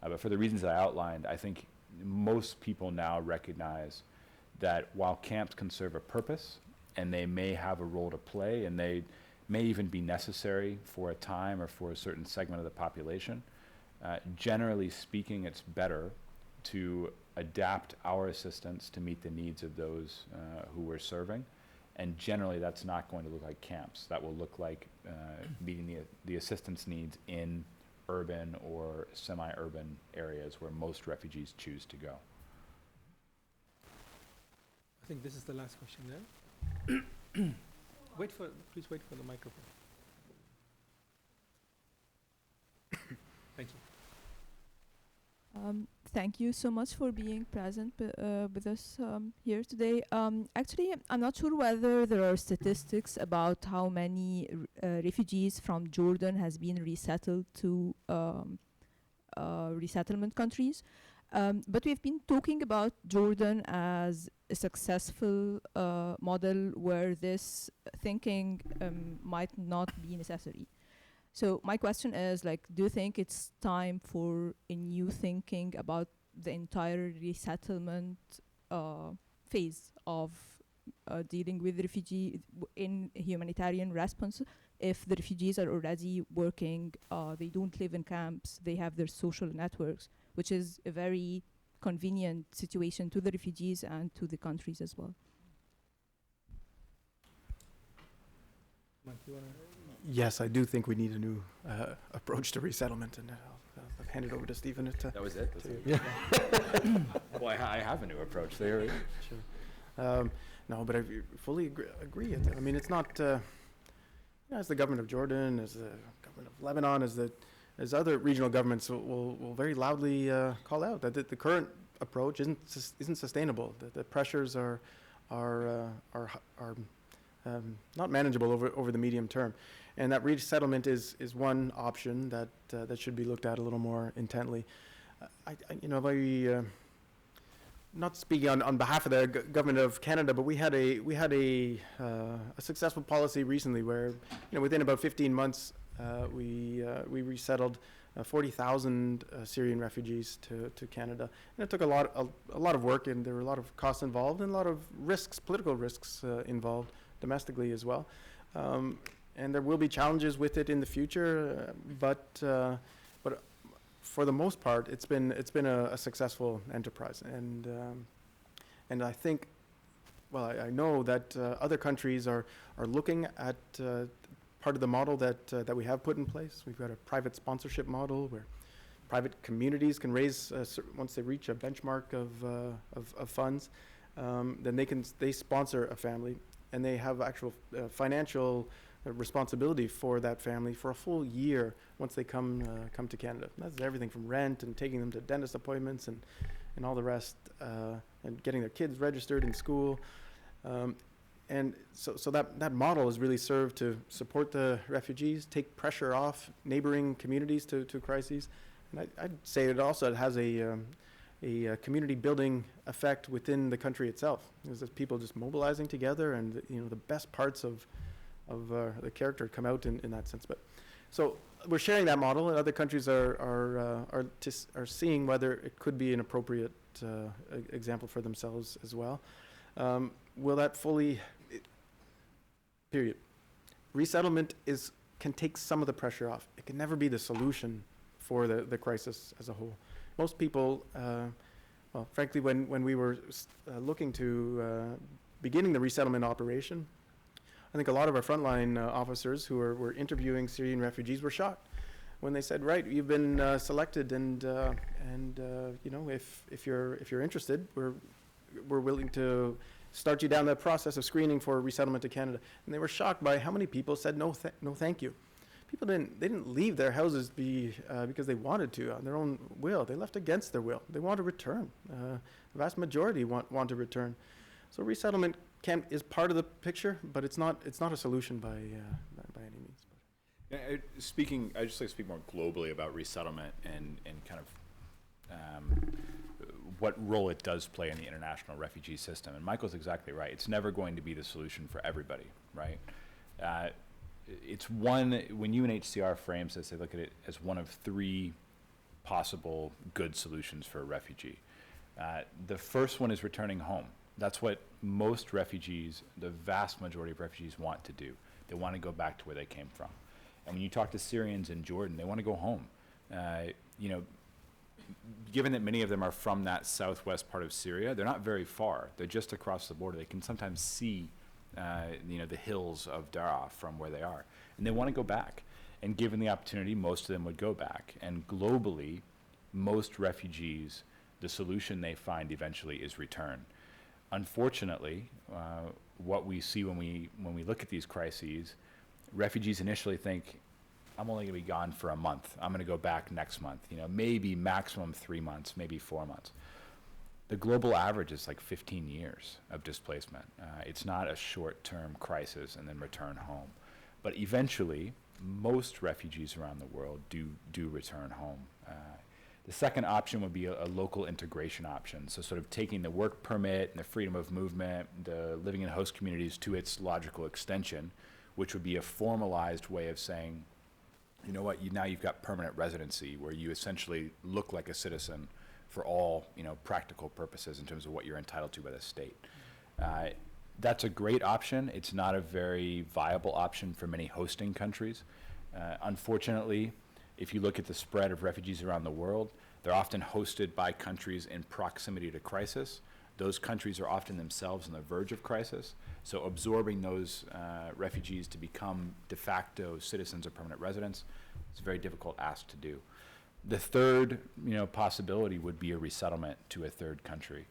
But for the reasons I outlined, I think most people now recognize that while camps can serve a purpose and they may have a role to play and they may even be necessary for a time or for a certain segment of the population, generally speaking, it's better to adapt our assistance to meet the needs of those who we're serving. And generally, that's not going to look like camps. That will look like meeting the assistance needs in urban or semi-urban areas where most refugees choose to go. I think this is the last question then. Please wait for the microphone. Thank you. Thank you so much for being present with us here today. Actually, I'm not sure whether there are statistics about how many refugees from Jordan has been resettled to resettlement countries. But we've been talking about Jordan as a successful model where this thinking might not be necessary. So my question is, do you think it's time for a new thinking about the entire resettlement phase of dealing with refugee in humanitarian response? If the refugees are already working, they don't live in camps, they have their social networks, which is a very convenient situation to the refugees and to the countries as well. Mike, you wanna? Yes, I do think we need a new approach to resettlement, and I'll hand it over to Stephen. That was it? Yeah. Well, I have a new approach there. Sure. No, but I fully agree. I mean, it's not, as the government of Jordan, as the government of Lebanon, as other regional governments will very loudly call out that the current approach isn't sustainable. The pressures are not manageable over the medium term, and that resettlement is one option that should be looked at a little more intently. Not speaking on behalf of the government of Canada, but we had a successful policy recently where within about 15 months we resettled 40,000 Syrian refugees to Canada, and it took a lot of work, and there were a lot of costs involved and a lot of risks, political risks involved domestically as well, and there will be challenges with it in the future, but for the most part, it's been a successful enterprise, and I think, I know that other countries are looking at part of the model that we have put in place. We've got a private sponsorship model where private communities can raise once they reach a benchmark of funds, then they sponsor a family, and they have actual financial responsibility for that family for a full year once they come to Canada. And that's everything from rent and taking them to dentist appointments and all the rest, and getting their kids registered in school. And so that model has really served to support the refugees, take pressure off neighboring communities to crises. And I'd say it also has a community building effect within the country itself. There's people just mobilizing together, and the best parts of the character come out in that sense. But so we're sharing that model, and other countries are seeing whether it could be an appropriate example for themselves as well. Will that fully? Period. Resettlement can take some of the pressure off. It can never be the solution for the crisis as a whole. Most people, frankly, when we were looking to beginning the resettlement operation, I think a lot of our frontline officers who were interviewing Syrian refugees were shocked. when they said, right, you've been selected, and you know, if you're interested, we're willing to start you down the process of screening for resettlement to Canada. And they were shocked by how many people said no thank you. People didn't leave their houses because they wanted to on their own will. They left against their will. They want to return. The vast majority want to return. So resettlement is part of the picture, but it's not a solution by any means. Yeah, I just like to speak more globally about resettlement and kind of what role it does play in the international refugee system. And Michael's exactly right. It's never going to be the solution for everybody, right? It's when UNHCR frames this, they look at it as one of three possible good solutions for a refugee. The first one is returning home. That's what most refugees, the vast majority of refugees, want to do. They want to go back to where they came from. And when you talk to Syrians in Jordan, they want to go home. You know, given that many of them are from that southwest part of Syria, they're not very far. They're just across the border. They can sometimes see, you know, the hills of Daraa from where they are. And they want to go back. And given the opportunity, most of them would go back. And globally, most refugees, the solution they find eventually is return. Unfortunately, what we see when we look at these crises, refugees initially think, I'm only going to be gone for a month. I'm going to go back next month. You know, maybe maximum 3 months, maybe 4 months. The global average is like 15 years of displacement. It's not a short-term crisis and then return home. But eventually, most refugees around the world do return home. The second option would be a local integration option. So sort of taking the work permit and the freedom of movement, the living in host communities to its logical extension, which would be a formalized way of saying, you know what, now you've got permanent residency where you essentially look like a citizen for all, you know, practical purposes in terms of what you're entitled to by the state. That's a great option. It's not a very viable option for many hosting countries. Unfortunately, if you look at the spread of refugees around the world, they're often hosted by countries in proximity to crisis. Those countries are often themselves on the verge of crisis. So absorbing those refugees to become de facto citizens or permanent residents is a very difficult ask to do. The third, you know, possibility would be a resettlement to a third country.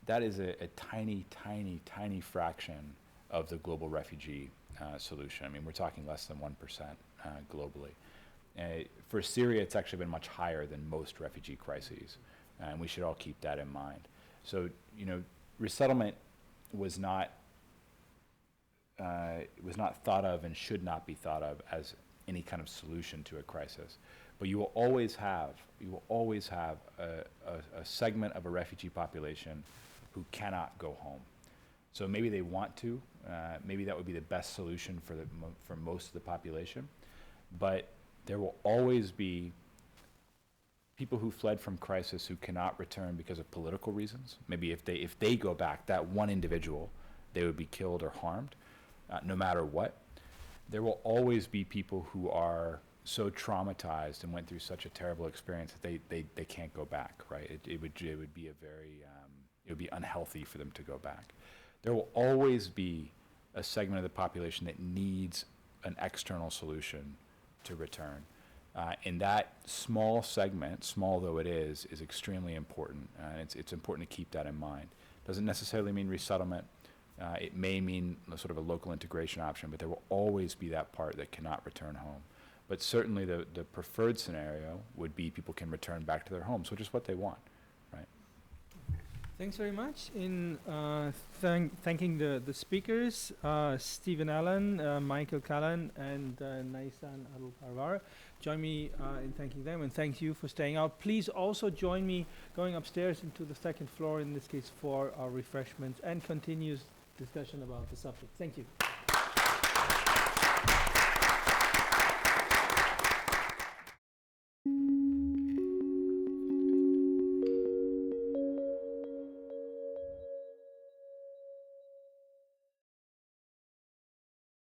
That is a tiny, tiny, tiny fraction of the global refugee solution. I mean, we're talking less than 1% globally. For Syria, it's actually been much higher than most refugee crises, and we should all keep that in mind. So, you know, resettlement was not thought of and should not be thought of as any kind of solution to a crisis. But you will always have a segment of a refugee population who cannot go home. So maybe they want to, maybe that would be the best solution for most of the population, but there will always be people who fled from crisis who cannot return because of political reasons. Maybe if they go back, that one individual, they would be killed or harmed, no matter what. There will always be people who are so traumatized and went through such a terrible experience that they can't go back, right? It would be a very, it would be unhealthy for them to go back. There will always be a segment of the population that needs an external solution to return. And that small segment, small though it is extremely important. It's important to keep that in mind. Doesn't necessarily mean resettlement. It may mean sort of a local integration option, but there will always be that part that cannot return home. But certainly the preferred scenario would be people can return back to their homes, which is what they want, right? Thanks very much. In thanking the speakers, Stephen Allen, Michael Callan, and Naysan Adlparvar. Join me in thanking them, and thank you for staying out. Please also join me going upstairs into the second floor, in this case for our refreshments and continuous discussion about the subject. Thank you.